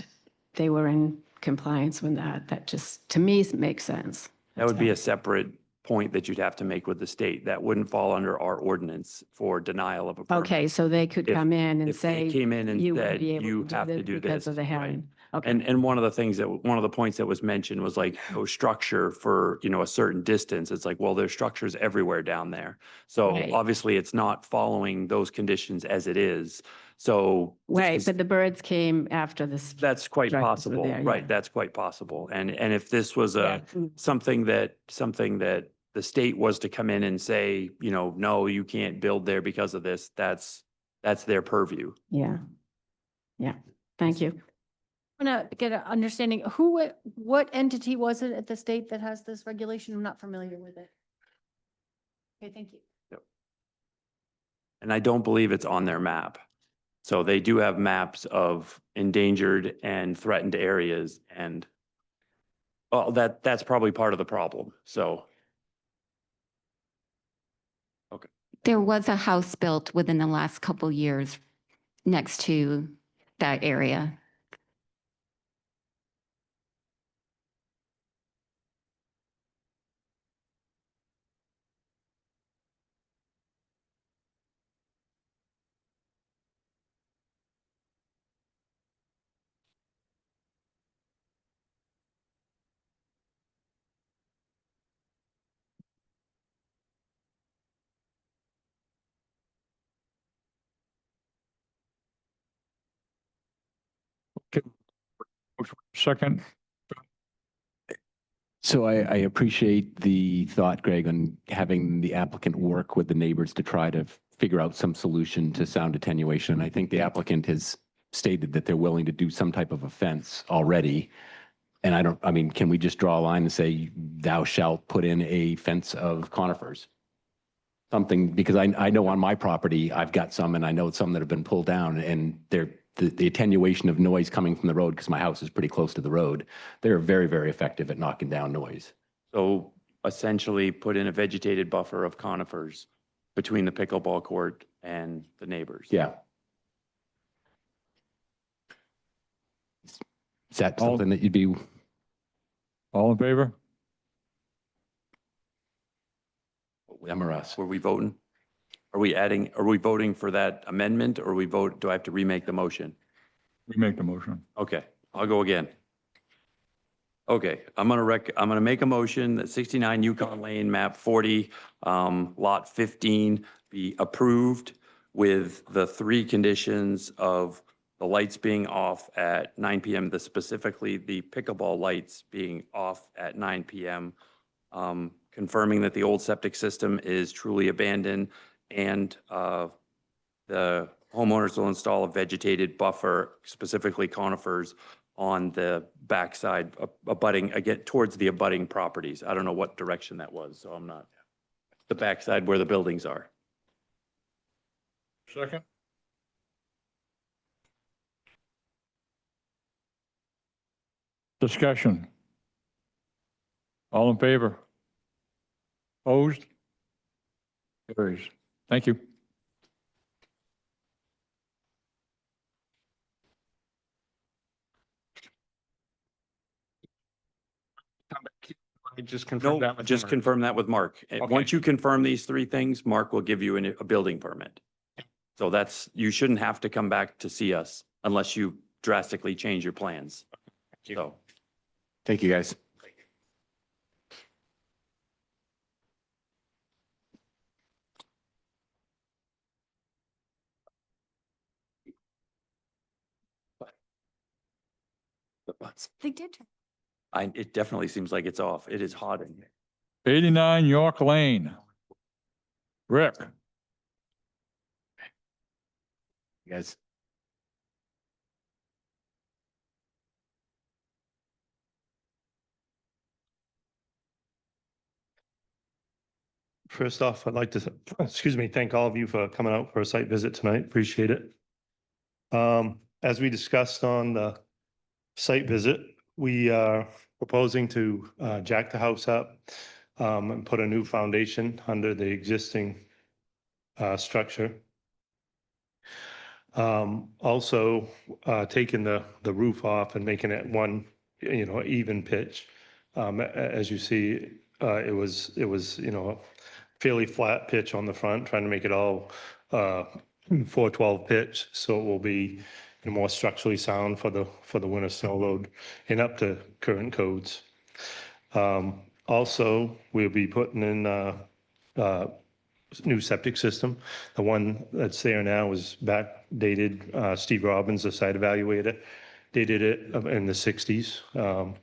Speaker 14: they were in compliance with that. That just, to me, makes sense.
Speaker 7: that would be a separate point that you'd have to make with the state. That wouldn't fall under our ordinance for denial of a permit.
Speaker 14: Okay, so they could
Speaker 7: If-
Speaker 14: come in and
Speaker 7: If they
Speaker 14: say,
Speaker 7: came in and
Speaker 14: you would
Speaker 7: said,
Speaker 14: be able
Speaker 7: you
Speaker 14: to
Speaker 7: have to
Speaker 14: this
Speaker 7: do
Speaker 14: because
Speaker 7: this.
Speaker 14: of the
Speaker 7: right.
Speaker 14: herring. Okay.
Speaker 7: And one of the points that was mentioned was like, structure for, a certain distance. It's like, well, there's structures everywhere down there. So
Speaker 14: Right.
Speaker 7: obviously it's not following those conditions as it is. So. this
Speaker 14: Right,
Speaker 7: is-
Speaker 14: but the birds came after this.
Speaker 7: That's quite
Speaker 14: structures were
Speaker 7: possible,
Speaker 14: there,
Speaker 7: right?
Speaker 14: yeah.
Speaker 7: That's quite possible. And if this was
Speaker 14: Yeah.
Speaker 7: something that the state was to come in and say, no, you can't build there because of this, that's their purview.
Speaker 14: Yeah. Yeah, thank you.
Speaker 2: I want to get an understanding, what entity was it at the state that has this regulation? I'm not familiar with it. Okay, thank you.
Speaker 7: And I don't believe it's on their map. So they do have maps of endangered and threatened areas, and Well, that's probably part of the problem. So,
Speaker 11: There was a house built within the last couple years next to that area.
Speaker 1: Second,
Speaker 3: So I appreciate the thought, Greg, on having the applicant work with the neighbors to try to figure out some solution to sound attenuation. I think the applicant has stated that they're willing to do some type of a fence already. And I mean, can we just draw a line and say, thou shalt put in a fence of conifers? Something, because I know on my property, I've got some, and I know some that have been pulled down, and the attenuation of noise coming from the road, because my house is pretty close to the road, they're very, very effective at knocking down noise.
Speaker 7: so essentially put in a vegetated buffer of conifers between the pickleball court and the neighbors.
Speaker 3: Yeah. Is that
Speaker 1: All-
Speaker 3: something that you'd be,
Speaker 1: all in favor?
Speaker 3: them or us?
Speaker 7: Were we voting? Are we voting for that amendment or do I have to remake the motion?
Speaker 1: We make the motion.
Speaker 7: Okay, I'll go again. Okay, I'm gonna make a motion that 69 Yukon Lane, map 40, lot 15 be approved with the 3 conditions of the lights being off at 9 PM, specifically the pickleball lights being off at 9 PM. Confirming that the old septic system is truly abandoned and the homeowners will install a vegetated buffer, specifically conifers, on the backside, abutting, again, towards the abutting properties. I don't know what direction that was, so I'm not, the backside where the buildings are.
Speaker 1: Second? Discussion. All in favor? Opposed? Carries. Thank you.
Speaker 12: Let me just confirm
Speaker 7: No,
Speaker 12: that with
Speaker 7: just
Speaker 12: Mark.
Speaker 7: confirm that with Mark. Once you confirm these 3 things, Mark will give you a building permit. So you shouldn't have to come back to see us unless you drastically change your plans.
Speaker 12: Thank you.
Speaker 7: So,
Speaker 3: Thank you, guys.
Speaker 11: They did.
Speaker 7: it definitely seems like it's off. It is hot in here.
Speaker 1: 89 York Lane. Rick,
Speaker 3: Guys.
Speaker 15: First off, I'd like to, thank all of you for coming out for a site visit tonight. Appreciate it. As we discussed on the site visit, we are proposing to jack the house up and put a new foundation under the existing structure. Also, taking the roof off and making it one, even pitch. As you see, it was, a fairly flat pitch on the front, trying to make it all 412 pitch, so it will be more structurally sound for the winter snow load and up to current codes. Also, we'll be putting in new septic system. The one that's there now is backdated. Steve Robbins, the site evaluator, dated it in the 60s.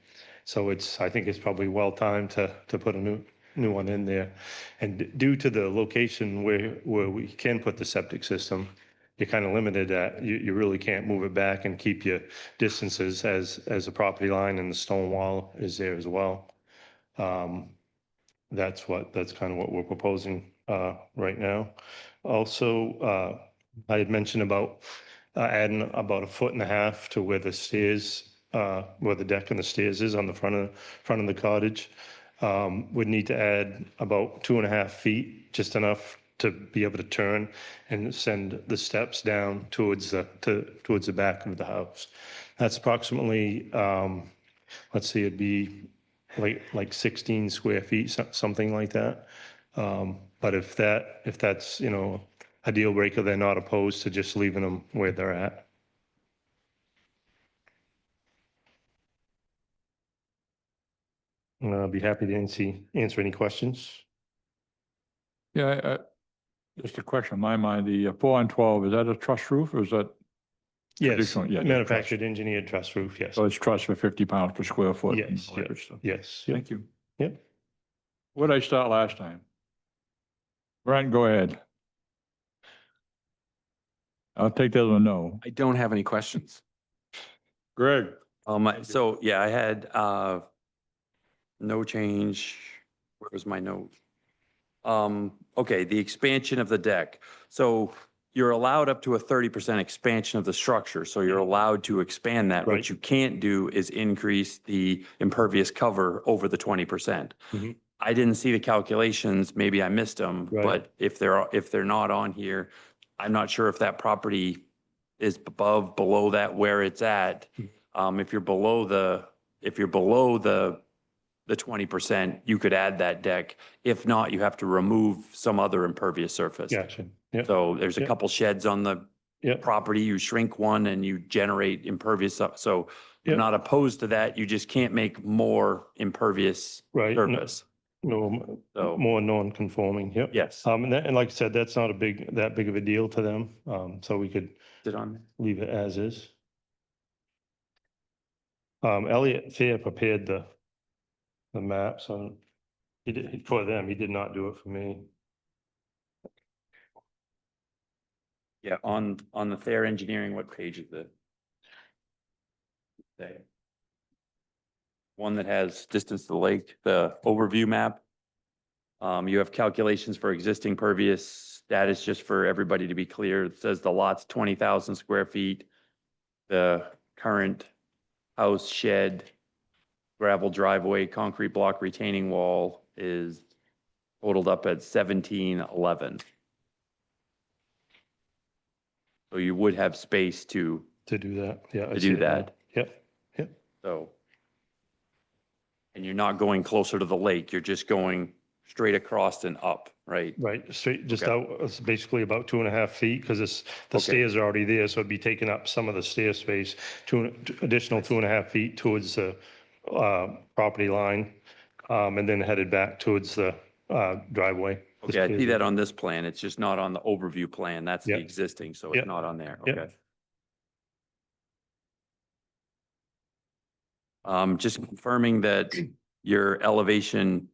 Speaker 15: So I think it's probably well timed to put a new one in there. And due to the location where we can put the septic system, you're kind of limited at, you really can't move it back and keep your distances as the property line and the stone wall is there as well. That's kind of what we're proposing right now. Also, I had mentioned about adding about 1.5 feet to where the stairs where the deck and the stairs is on the front of the cottage. Would need to add about 2.5 feet, just enough to be able to turn and send the steps down towards the back of the house. That's approximately, let's see, it'd be like 16 square feet, something like that. But if that's, you know, a deal breaker, they're not opposed to just leaving them where they're at. And I'll be happy to answer any questions.
Speaker 1: Yeah, just a question in my mind, the 4 on 12, is that a truss roof or is that?
Speaker 15: Yes,
Speaker 1: Traditional, yeah,
Speaker 15: manufactured engineered truss roof, yes.
Speaker 1: So it's truss for 50 pounds per square foot? and
Speaker 15: Yes,
Speaker 1: all that good stuff.
Speaker 15: yes. Yep.
Speaker 1: Thank you.
Speaker 15: Yep.
Speaker 1: Where did I start last time? Brent, go ahead. I'll take that as a no.
Speaker 3: I don't have any questions.
Speaker 1: Greg?
Speaker 7: So yeah, I had, no change. Where was my note? Okay, the expansion of the deck. So you're allowed up to a 30% expansion of the structure. So you're allowed to expand that. What
Speaker 15: Right.
Speaker 7: you can't do is increase the impervious cover over the 20%.
Speaker 15: Mhm.
Speaker 7: I didn't see the calculations, maybe I missed them,
Speaker 15: Right.
Speaker 7: but if they're not on here, I'm not sure if that property is above, below that, where it's at. If you're below the 20%, you could add that deck. If not, you have to remove some other impervious surface.
Speaker 15: Gotcha. Yep.
Speaker 7: So there's a
Speaker 15: Yep.
Speaker 7: couple sheds on the
Speaker 15: Yep.
Speaker 7: property, you shrink one and you generate impervious. So I'm
Speaker 15: Yep.
Speaker 7: not opposed to that. You just can't make more impervious
Speaker 15: Right. No,
Speaker 7: surface.
Speaker 15: no,
Speaker 7: So-
Speaker 15: more non-conforming. Yep.
Speaker 7: Yes.
Speaker 15: And like I said, that's not that big of a deal to them. So we could
Speaker 7: Sit on.
Speaker 15: leave it as is. Elliot Fair prepared the map, so he did for them. He did not do it for me.
Speaker 7: Yeah, on the Thayer Engineering, what page is it? Okay. One that has distance to the lake, the overview map. You have calculations for existing pervious status, just for everybody to be clear. It says the lot's 20,000 square feet. The current house, shed, gravel driveway, concrete block retaining wall is totaled up at 1711. So you would have space to
Speaker 15: do that. Yeah. I
Speaker 7: to
Speaker 15: see
Speaker 7: do
Speaker 15: it now.
Speaker 7: that.
Speaker 15: Yep. Yep.
Speaker 7: So. And you're not going closer to the lake, you're just going straight across and up, right?
Speaker 15: Right, straight, just
Speaker 7: Okay.
Speaker 15: out, it's basically about 2.5 feet, because the
Speaker 7: Okay.
Speaker 15: stairs are already there, so it'd be taking up some of the stair space, additional 2.5 feet towards the property line, and then headed back towards the driveway.
Speaker 7: Okay, I see that on this plan, it's just not on the overview plan, that's the
Speaker 15: Yep.
Speaker 7: existing, so
Speaker 15: Yep.
Speaker 7: it's not on there,
Speaker 15: Yep.
Speaker 7: okay. Just confirming that your elevation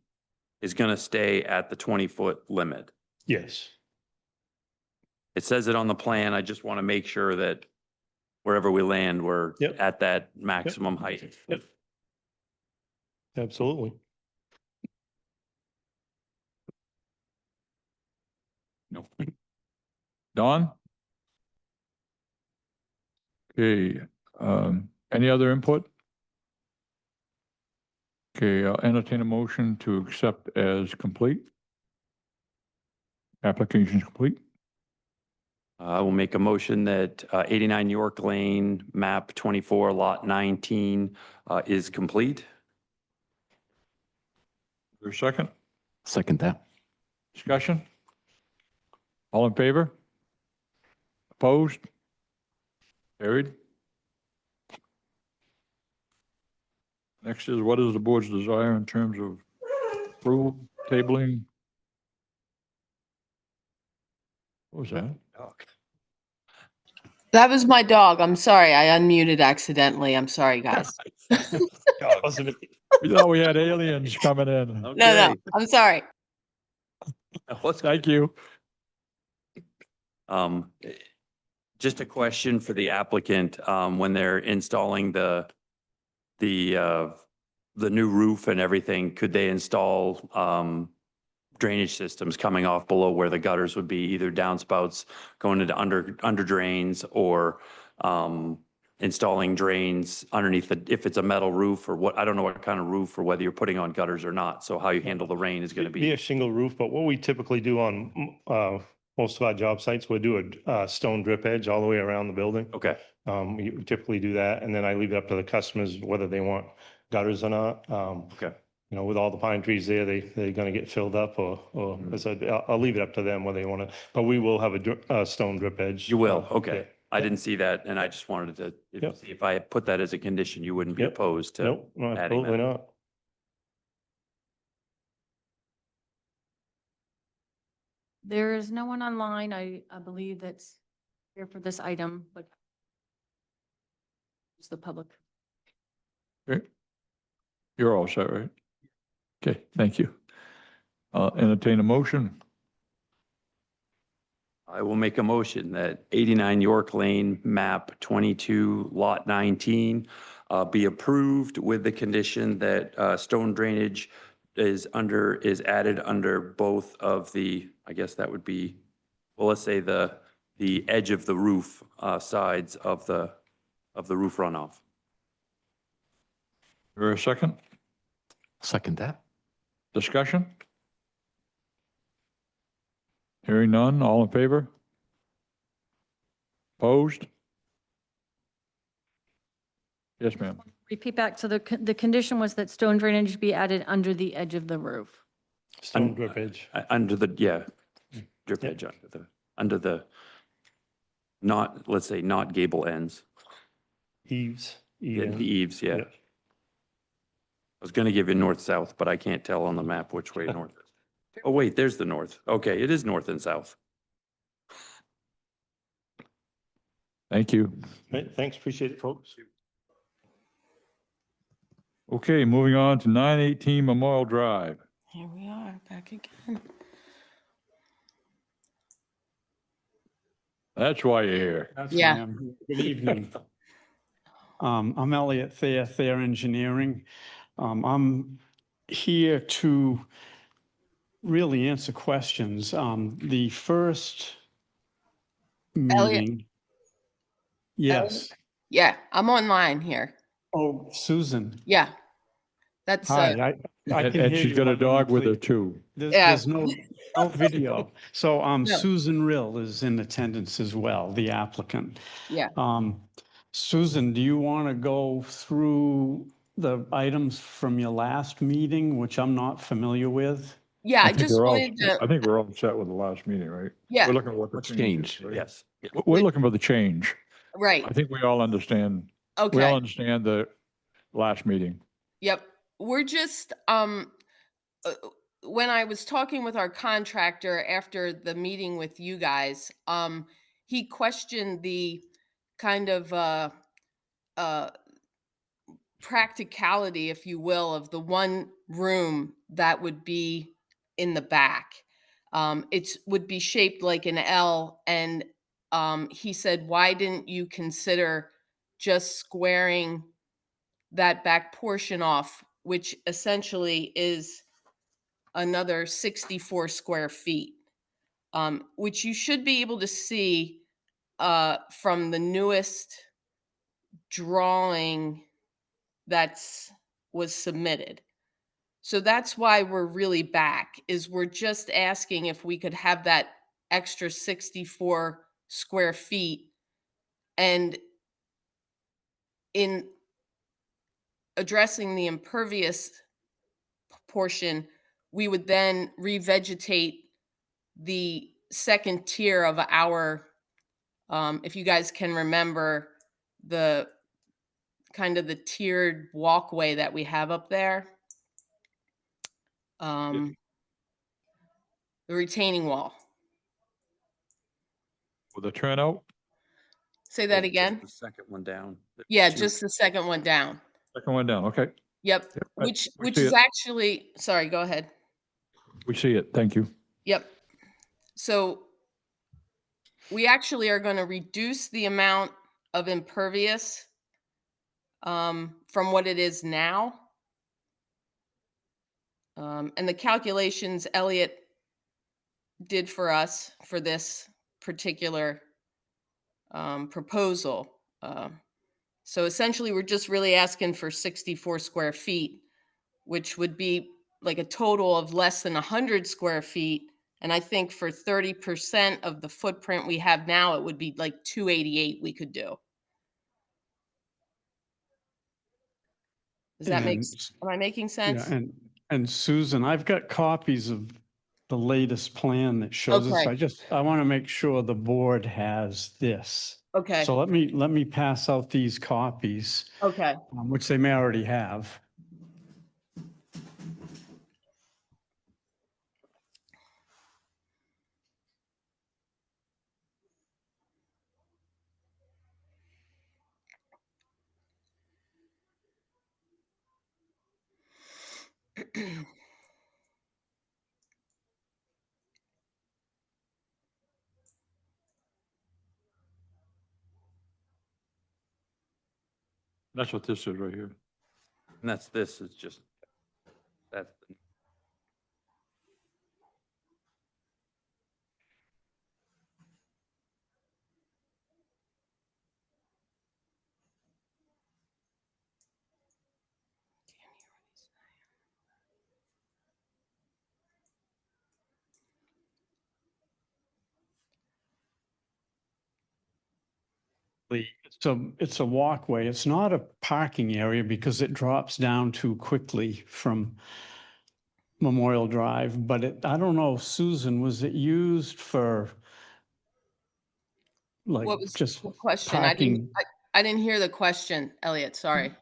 Speaker 7: is gonna stay at the 20-foot limit.
Speaker 15: Yes,
Speaker 7: It says it on the plan, I just want to make sure that wherever we land, we're
Speaker 15: Yep.
Speaker 7: at that maximum height.
Speaker 15: Yep. Absolutely.
Speaker 1: No. Don? Okay, any other input? Okay, I'll entertain a motion to accept as complete. Application is complete.
Speaker 7: I will make a motion that 89 York Lane, map 24, lot 19 is complete.
Speaker 1: Is there a second?
Speaker 3: Second that.
Speaker 1: Discussion? All in favor? Opposed? Carried. Next is, what is the board's desire in terms of approval, tabling? What was that?
Speaker 16: That was my dog. I'm sorry. I unmuted accidentally. I'm sorry, guys.
Speaker 15: Wasn't it?
Speaker 1: We thought we had aliens coming in.
Speaker 16: No, I'm sorry.
Speaker 1: Thank you.
Speaker 7: Just a question for the applicant, when they're installing the new roof and everything, could they install drainage systems coming off below where the gutters would be, either downspouts going into under drains or installing drains underneath the, if it's a metal roof or what, I don't know what kind of roof or whether you're putting on gutters or not. So how you handle the rain is going to
Speaker 15: Be
Speaker 7: be,
Speaker 15: a shingle roof, but what we typically do on most of our job sites, we'll do a stone drip edge all the way around the building.
Speaker 7: okay.
Speaker 15: We typically do that, and then I leave it up to the customers whether they want gutters or not.
Speaker 7: Okay.
Speaker 15: You know, with all the pine trees there, they're gonna get filled up or, I said, I'll leave it up to them whether they want to, but we will have a stone drip edge.
Speaker 7: You will, okay.
Speaker 15: Yeah.
Speaker 7: I didn't see that and I just wanted to,
Speaker 15: Yep.
Speaker 7: see if I put that as a condition, you wouldn't be
Speaker 15: Yep.
Speaker 7: opposed to
Speaker 15: Nope, no,
Speaker 7: adding
Speaker 15: absolutely
Speaker 7: that.
Speaker 15: not.
Speaker 2: There is no one online, I believe, that's here for this item, but it's the public.
Speaker 1: Okay. You're all set, right? Okay, thank you. Entertain a motion.
Speaker 7: I will make a motion that 89 York Lane, map 22, lot 19, be approved with the condition that stone drainage is added under both of the, I guess that would be, well, let's say the edge of the roof sides of the roof runoff.
Speaker 1: Is there a second?
Speaker 3: Second that.
Speaker 1: Discussion? Hearing none, all in favor? Opposed? Yes, ma'am.
Speaker 2: Repeat back, so the condition was that stone drainage be added under the edge of the roof.
Speaker 15: Stone drip edge.
Speaker 7: Under the, yeah, drip edge under the, not, let's say, not gable ends.
Speaker 15: Eaves.
Speaker 7: Yeah, the eaves, yeah. I was gonna give you north-south, but I can't tell on the map which way north is. Oh, wait, there's the north. Okay, it is north and south.
Speaker 1: Thank you.
Speaker 15: Right, thanks, appreciate it, folks.
Speaker 1: Okay, moving on to 918 Memorial Drive.
Speaker 16: Here we are, back again.
Speaker 1: That's why you're here.
Speaker 17: That's
Speaker 16: Yeah.
Speaker 17: why I'm here. Good evening. I'm Elliot Thayer, Thayer Engineering. I'm here to really answer questions. The first
Speaker 16: Elliot.
Speaker 17: meeting. Yes.
Speaker 16: Yeah, I'm online here.
Speaker 17: Oh, Susan.
Speaker 16: Yeah. That's,
Speaker 17: Hi, I
Speaker 1: And
Speaker 17: can
Speaker 1: and
Speaker 17: hear
Speaker 1: she's
Speaker 17: you
Speaker 1: got a
Speaker 17: loud and
Speaker 1: dog with her
Speaker 17: clear.
Speaker 1: too.
Speaker 16: Yeah.
Speaker 17: There's no video. So
Speaker 16: No.
Speaker 17: Susan Rill is in attendance as well, the applicant.
Speaker 16: yeah.
Speaker 17: Susan, do you want to go through the items from your last meeting, which I'm not familiar with?
Speaker 16: Yeah, I
Speaker 1: think
Speaker 16: just
Speaker 1: we're all-
Speaker 16: wanted to,
Speaker 1: I think we're all set with the last meeting, right?
Speaker 16: yeah,
Speaker 1: We're looking at what the
Speaker 3: What's
Speaker 1: change is,
Speaker 3: changed?
Speaker 1: right?
Speaker 7: Yes.
Speaker 1: We're looking for the change.
Speaker 16: right.
Speaker 1: I think we all understand, we all
Speaker 16: Okay.
Speaker 1: understand the last meeting.
Speaker 16: Yep. We're just, when I was talking with our contractor after the meeting with you guys, he questioned the kind of, practicality, if you will, of the one room that would be in the back. It would be shaped like an L, and he said, why didn't you consider just squaring that back portion off, which essentially is another 64 square feet, which you should be able to see from the newest drawing was submitted. So that's why we're really back, is we're just asking if we could have that extra 64 square feet. And in addressing the impervious portion, we would then revegetate the second tier of our, if you guys can remember, the kind of the tiered walkway that we have up there. The retaining wall.
Speaker 1: With a turnout,
Speaker 16: Say that again?
Speaker 7: The second one down.
Speaker 16: Yeah,
Speaker 7: Two.
Speaker 16: just the second one down.
Speaker 1: second one down, okay.
Speaker 16: Yep,
Speaker 1: I-
Speaker 16: which
Speaker 1: we
Speaker 16: which
Speaker 1: see
Speaker 16: is
Speaker 1: it.
Speaker 16: actually, sorry, go ahead.
Speaker 1: We see it, thank you.
Speaker 16: Yep. So we actually are going to reduce the amount of impervious from what it is now. And the calculations Elliot did for us for this particular proposal So essentially, we're just really asking for 64 square feet, which would be like a total of less than 100 square feet. And I think for 30% of the footprint we have now, it would be like 288 we could do. Does that make, am I making
Speaker 17: Yeah,
Speaker 16: sense?
Speaker 17: and Susan, I've got copies of the latest plan that shows
Speaker 16: Okay.
Speaker 17: this. I want to make sure the board has this.
Speaker 16: Okay.
Speaker 17: So let me pass out these copies,
Speaker 16: Okay.
Speaker 17: which they may already have.
Speaker 1: That's what this is right here.
Speaker 7: And this is just, that's,
Speaker 17: It's a walkway. It's not a parking area because it drops down too quickly from Memorial Drive, but I don't know, Susan, was it used for like
Speaker 16: What was
Speaker 17: just
Speaker 16: the question?
Speaker 17: parking?
Speaker 16: I didn't hear the question, Elliot. Sorry.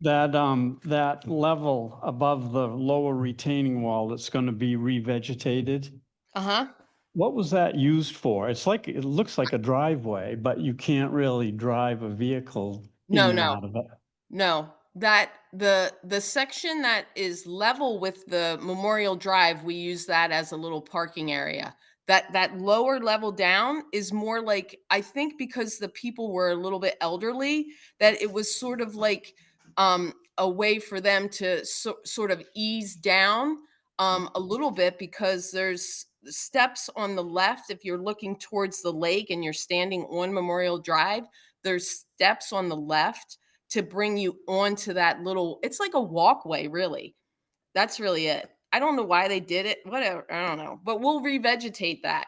Speaker 17: That level above the lower retaining wall that's going to be revegetated,
Speaker 16: Uh-huh.
Speaker 17: what was that used for? It looks like a driveway, but you can't really drive a vehicle in
Speaker 16: No,
Speaker 17: and
Speaker 16: no.
Speaker 17: out of it.
Speaker 16: No, that the section that is level with the Memorial Drive, we use that as a little parking area. That lower level down is more like, I think because the people were a little bit elderly, that it was sort of like a way for them to sort of ease down a little bit, because there's steps on the left. If you're looking towards the lake and you're standing on Memorial Drive, there's steps on the left to bring you onto that little, it's like a walkway, really. That's really it. I don't know why they did it. Whatever. I don't know. But we'll revegetate that.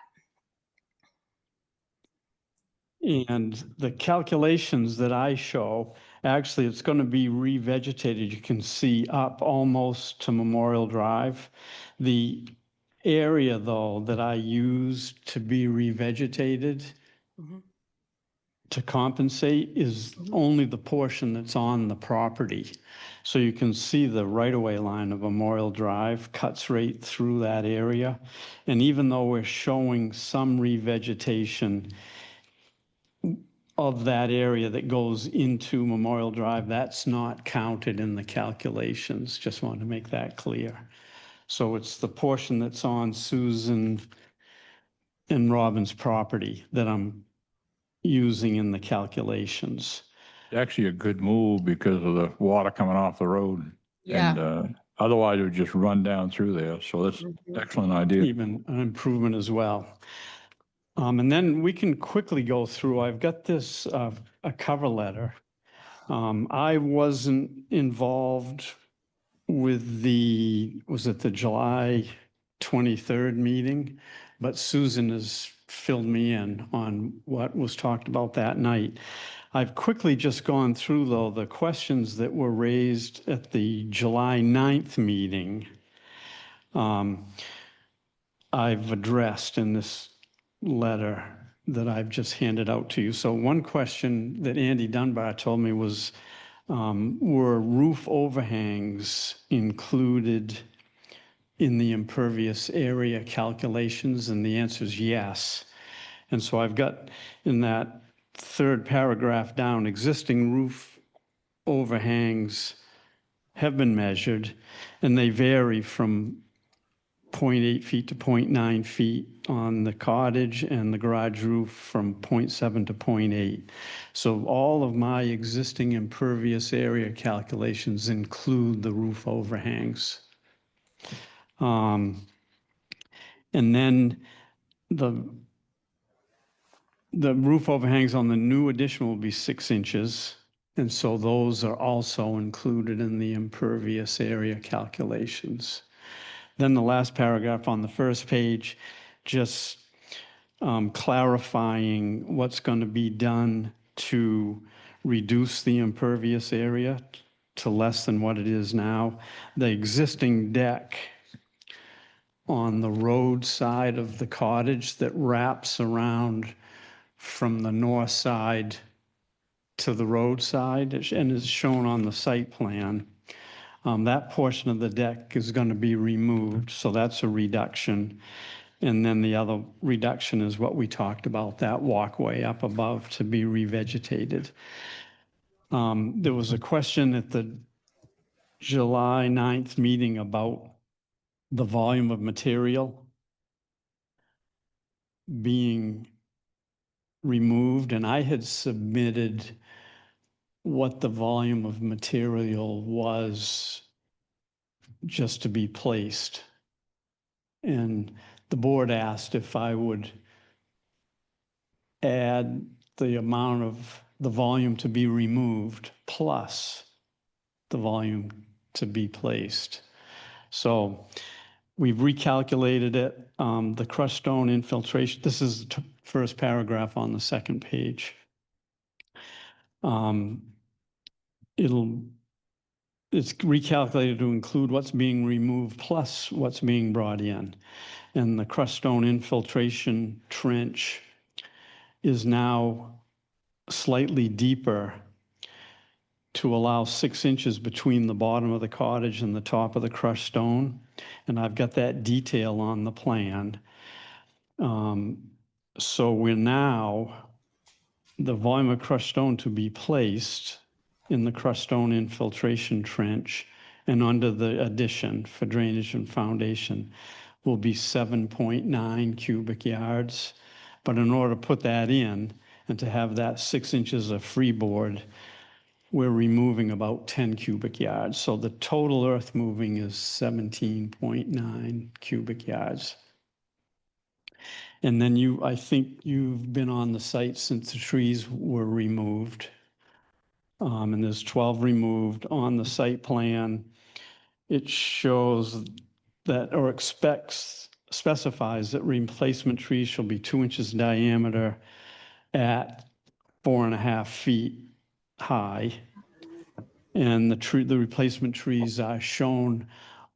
Speaker 17: And the calculations that I show, actually, it's going to be revegetated. You can see up almost to Memorial Drive. The area, though, that I used to be revegetated to compensate is only the portion that's on the property. So you can see the right-of-way line of Memorial Drive cuts right through that area. And even though we're showing some revegetation of that area that goes into Memorial Drive, that's not counted in the calculations. Just wanted to make that clear. So it's the portion that's on Susan and Robin's property that I'm using in the calculations.
Speaker 1: Actually a good move because of the water coming off the road.
Speaker 16: Yeah.
Speaker 1: And otherwise it would just run down through there. So that's an excellent idea.
Speaker 17: Even an improvement as well. And then we can quickly go through, I've got this, a cover letter. I wasn't involved with was it the July 23rd meeting? But Susan has filled me in on what was talked about that night. I've quickly just gone through, though, the questions that were raised at the July 9th meeting. I've addressed in this letter that I've just handed out to you. So one question that Andy Dunbar told me was, were roof overhangs included in the impervious area calculations? And the answer is yes. And so I've got in that third paragraph down, existing roof overhangs have been measured, and they vary from 0.8 feet to 0.9 feet on the cottage, and the garage roof from 0.7 to 0.8. So all of my existing impervious area calculations include the roof overhangs. And then the roof overhangs on the new addition will be 6 inches. And so those are also included in the impervious area calculations. Then the last paragraph on the first page, just clarifying what's going to be done to reduce the impervious area to less than what it is now. The existing deck on the road side of the cottage that wraps around from the north side to the roadside and is shown on the site plan. That portion of the deck is going to be removed, so that's a reduction. And then the other reduction is what we talked about, that walkway up above to be revegetated. There was a question at the July 9th meeting about the volume of material being removed, and I had submitted what the volume of material was just to be placed. And the board asked if I would add the amount of the volume to be removed plus the volume to be placed. So we've recalculated it. The crushed stone infiltration, this is the first paragraph on the second page. It's recalculated to include what's being removed plus what's being brought in. And the crushed stone infiltration trench is now slightly deeper to allow 6 inches between the bottom of the cottage and the top of the crushed stone. And I've got that detail on the plan. So we're now, the volume of crushed stone to be placed in the crushed stone infiltration trench and under the addition for drainage and foundation will be 7.9 cubic yards. But in order to put that in and to have that 6 inches of freeboard, we're removing about 10 cubic yards. So the total earth moving is 17.9 cubic yards. And then I think you've been on the site since the trees were removed. And there's 12 removed on the site plan. It shows that, or specifies that replacement trees shall be 2 inches diameter at 4.5 feet high. And the replacement trees are shown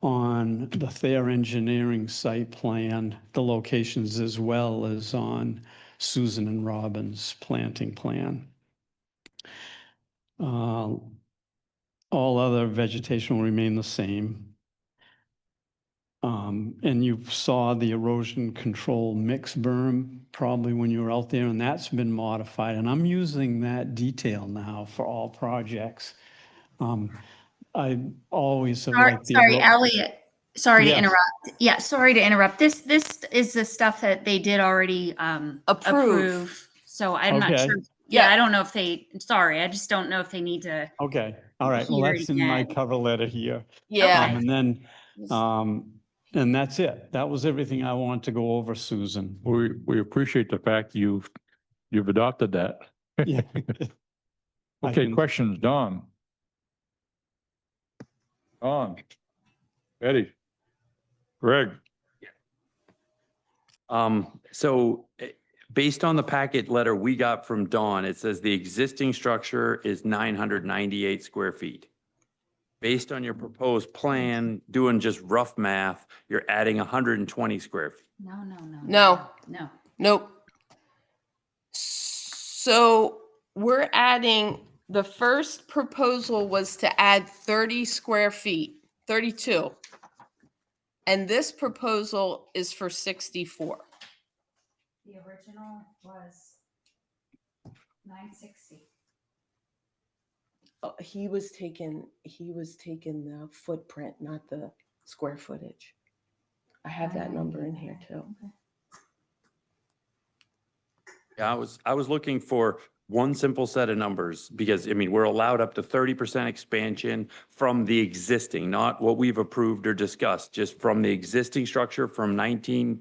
Speaker 17: on the Thayer Engineering site plan, the locations, as well as on Susan and Robin's planting plan. All other vegetation will remain the same. And you saw the erosion control mix berm probably when you were out there, and that's been modified. And I'm using that detail now for all projects. I always have liked the
Speaker 18: Sorry, Elliot. Sorry to
Speaker 17: Yes.
Speaker 18: interrupt. Yeah, sorry to interrupt. This is the stuff that they did already approve. So I'm not
Speaker 17: Okay.
Speaker 18: sure. Yeah, I don't know if sorry, I just don't know if they need to.
Speaker 17: Okay, all right. Well,
Speaker 18: hear it
Speaker 17: that's in my
Speaker 18: again.
Speaker 17: cover letter here.
Speaker 16: Yeah.
Speaker 17: And then, and that's it. That was everything I wanted to go over, Susan.
Speaker 1: We appreciate the fact you've adopted that.
Speaker 17: Yeah. I
Speaker 1: Okay,
Speaker 17: can-
Speaker 1: questions, Don? Don? Eddie? Greg?
Speaker 7: So based on the packet letter we got from Dawn, it says the existing structure is 998 square feet. Based on your proposed plan, doing just rough math, you're adding 120 square feet.
Speaker 16: No. Nope. So we're adding, the first proposal was to add 30 square feet, 32. And this proposal is for 64.
Speaker 18: The original was 960.
Speaker 16: Oh, he was taking the footprint, not the square footage. I have that number in here too.
Speaker 7: Yeah, I was looking for one simple set of numbers because, I mean, we're allowed up to 30% expansion from the existing, not what we've approved or discussed, just from the existing structure from 91.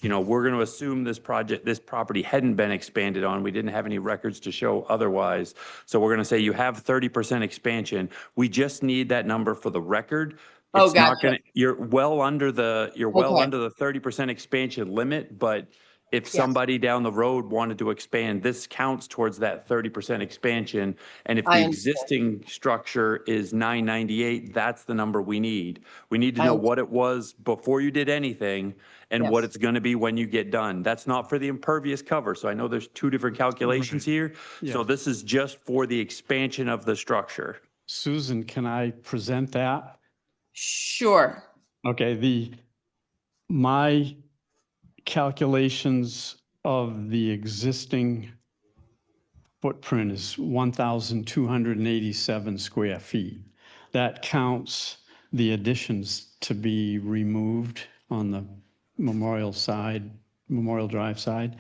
Speaker 7: you know, we're going to assume this property hadn't been expanded on. We didn't have any records to show otherwise. So we're going to say you have 30% expansion. We just need that number for the record.
Speaker 16: Oh,
Speaker 7: It's not
Speaker 16: gotcha.
Speaker 7: going to, you're well under the 30% expansion limit, but if
Speaker 16: Yes.
Speaker 7: somebody down the road wanted to expand, this counts towards that 30% expansion. And if the
Speaker 16: I understand.
Speaker 7: existing structure is 998, that's the number we need. We need to know what it was before you did anything and what
Speaker 16: Yes.
Speaker 7: it's going to be when you get done. That's not for the impervious cover. So I know there's two different calculations here. So
Speaker 17: Yeah.
Speaker 7: this is just for the expansion of the structure.
Speaker 17: Susan, can I present that?
Speaker 16: Sure.
Speaker 17: Okay, my calculations of the existing footprint is 1,287 square feet. That counts the additions to be removed on the Memorial Drive side.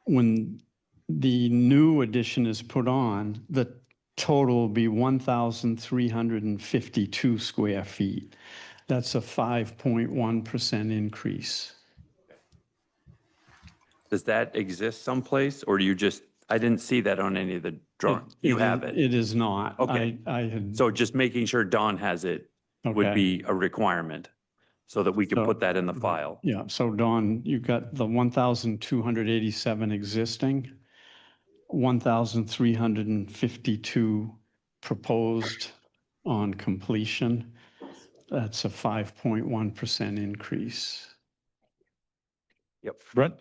Speaker 17: When the new addition is put on, the total will be 1,352 square feet. That's a 5.1% increase.
Speaker 7: Does that exist someplace or do you just, I didn't see that on any of the drawings. You have it.
Speaker 17: It is not.
Speaker 7: Okay.
Speaker 17: I had,
Speaker 7: So just making sure Don has it would
Speaker 17: Okay.
Speaker 7: be a requirement so that we can
Speaker 17: So-
Speaker 7: put that in the file.
Speaker 17: yeah, so Dawn, you got the 1,287 existing, 1,352 proposed on completion. That's a 5.1% increase.
Speaker 7: Yep.
Speaker 1: Brent?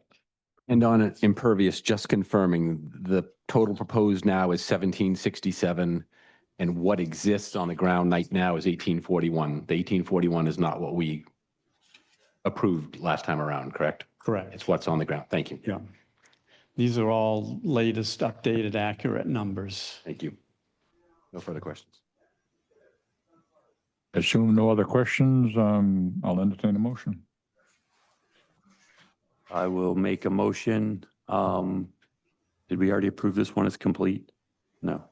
Speaker 3: And on impervious, just confirming, the total proposed now is 1767, and what exists on the ground right now is 1841. The 1841 is not what we approved last time around, correct?
Speaker 17: Correct.
Speaker 3: It's what's on the ground. Thank you.
Speaker 17: Yeah. These are all latest, updated, accurate numbers.
Speaker 3: Thank you. No further questions.
Speaker 1: Assume no other questions, I'll entertain a motion.
Speaker 7: I will make a motion. Did we already approve this one as complete? No.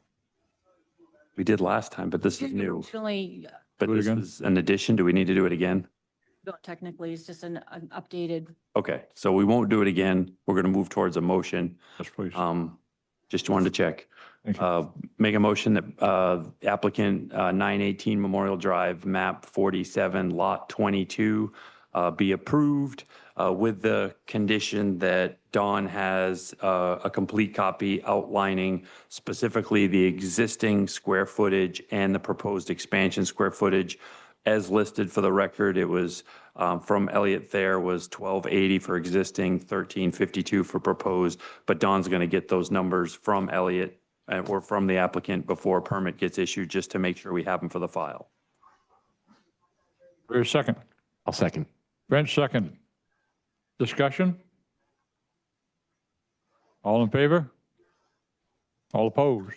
Speaker 7: We did last time, but this is new.
Speaker 2: Originally,
Speaker 7: But
Speaker 1: Do it
Speaker 7: this
Speaker 1: again.
Speaker 7: is an addition. Do we need to do it again?
Speaker 2: not technically, it's just an updated.
Speaker 7: Okay, so we won't do it again. We're going to move towards a motion.
Speaker 1: Yes, please.
Speaker 7: Just wanted to check.
Speaker 1: Thank you.
Speaker 7: Make a motion that applicant 918 Memorial Drive, map 47, lot 22, be approved with the condition that Dawn has a complete copy outlining specifically the existing square footage and the proposed expansion square footage. As listed for the record, it was from Elliott Thayer was 1280 for existing, 1352 for proposed, but Dawn's going to get those numbers from Elliott or from the applicant before a permit gets issued, just to make sure we have them for the file.
Speaker 1: Where's second?
Speaker 3: I'll second.
Speaker 1: Brent, second. Discussion? All in favor? All opposed?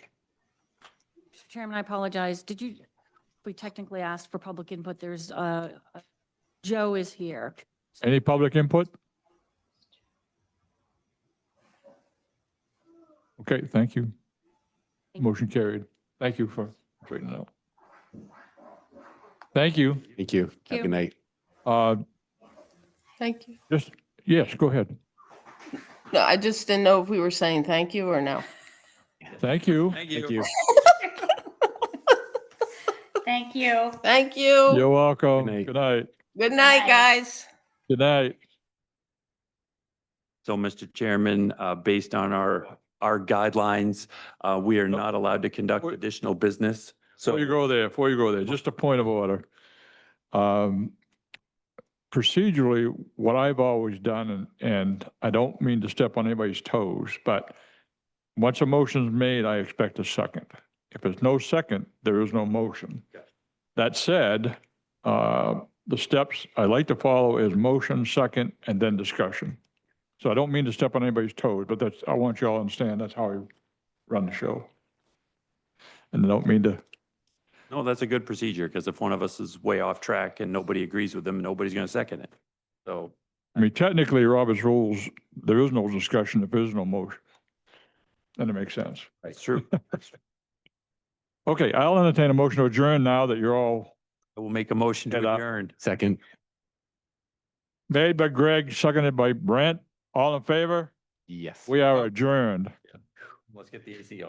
Speaker 2: Mr. Chairman, I apologize. We technically asked for public input. There's, Joe is here.
Speaker 1: Any public input? Okay, thank you. Motion carried. Thank you for straightening it out. Thank you.
Speaker 3: Thank you. Have a
Speaker 2: you.
Speaker 3: good night.
Speaker 16: Thank you.
Speaker 1: Just, yes, go ahead.
Speaker 16: No, I just didn't know if we were saying thank you or no.
Speaker 1: Thank you.
Speaker 7: Thank you.
Speaker 3: Thank you.
Speaker 18: Thank you.
Speaker 16: Thank you.
Speaker 1: You're welcome.
Speaker 3: Good night.
Speaker 1: Good night.
Speaker 16: Good night,
Speaker 18: night.
Speaker 16: guys.
Speaker 1: Good night.
Speaker 7: So, Mr. Chairman, based on our guidelines, we are not allowed to conduct additional business. So
Speaker 1: Before you go there, just a point of order. Procedurally, what I've always done, and I don't mean to step on anybody's toes, but once a motion's made, I expect a second. If there's no second, there is no motion. That said, the steps I like to follow is motion, second, and then discussion. So I don't mean to step on anybody's toes, but I want you all to understand that's how I run the show. And I don't mean to,
Speaker 7: no, that's a good procedure, because if one of us is way off track and nobody agrees with them, nobody's going to second it. So,
Speaker 1: I mean, technically, Robert's rules, there is no discussion if there is no motion. And it makes sense.
Speaker 7: it's true.
Speaker 1: Okay, I'll entertain a motion to adjourn now that you're all,
Speaker 7: I will make a motion to
Speaker 1: Get up.
Speaker 7: adjourn.
Speaker 3: Second.
Speaker 1: Made by Greg, seconded by Brent. All in favor?
Speaker 3: Yes.
Speaker 1: We are adjourned.
Speaker 3: Let's get the AC on.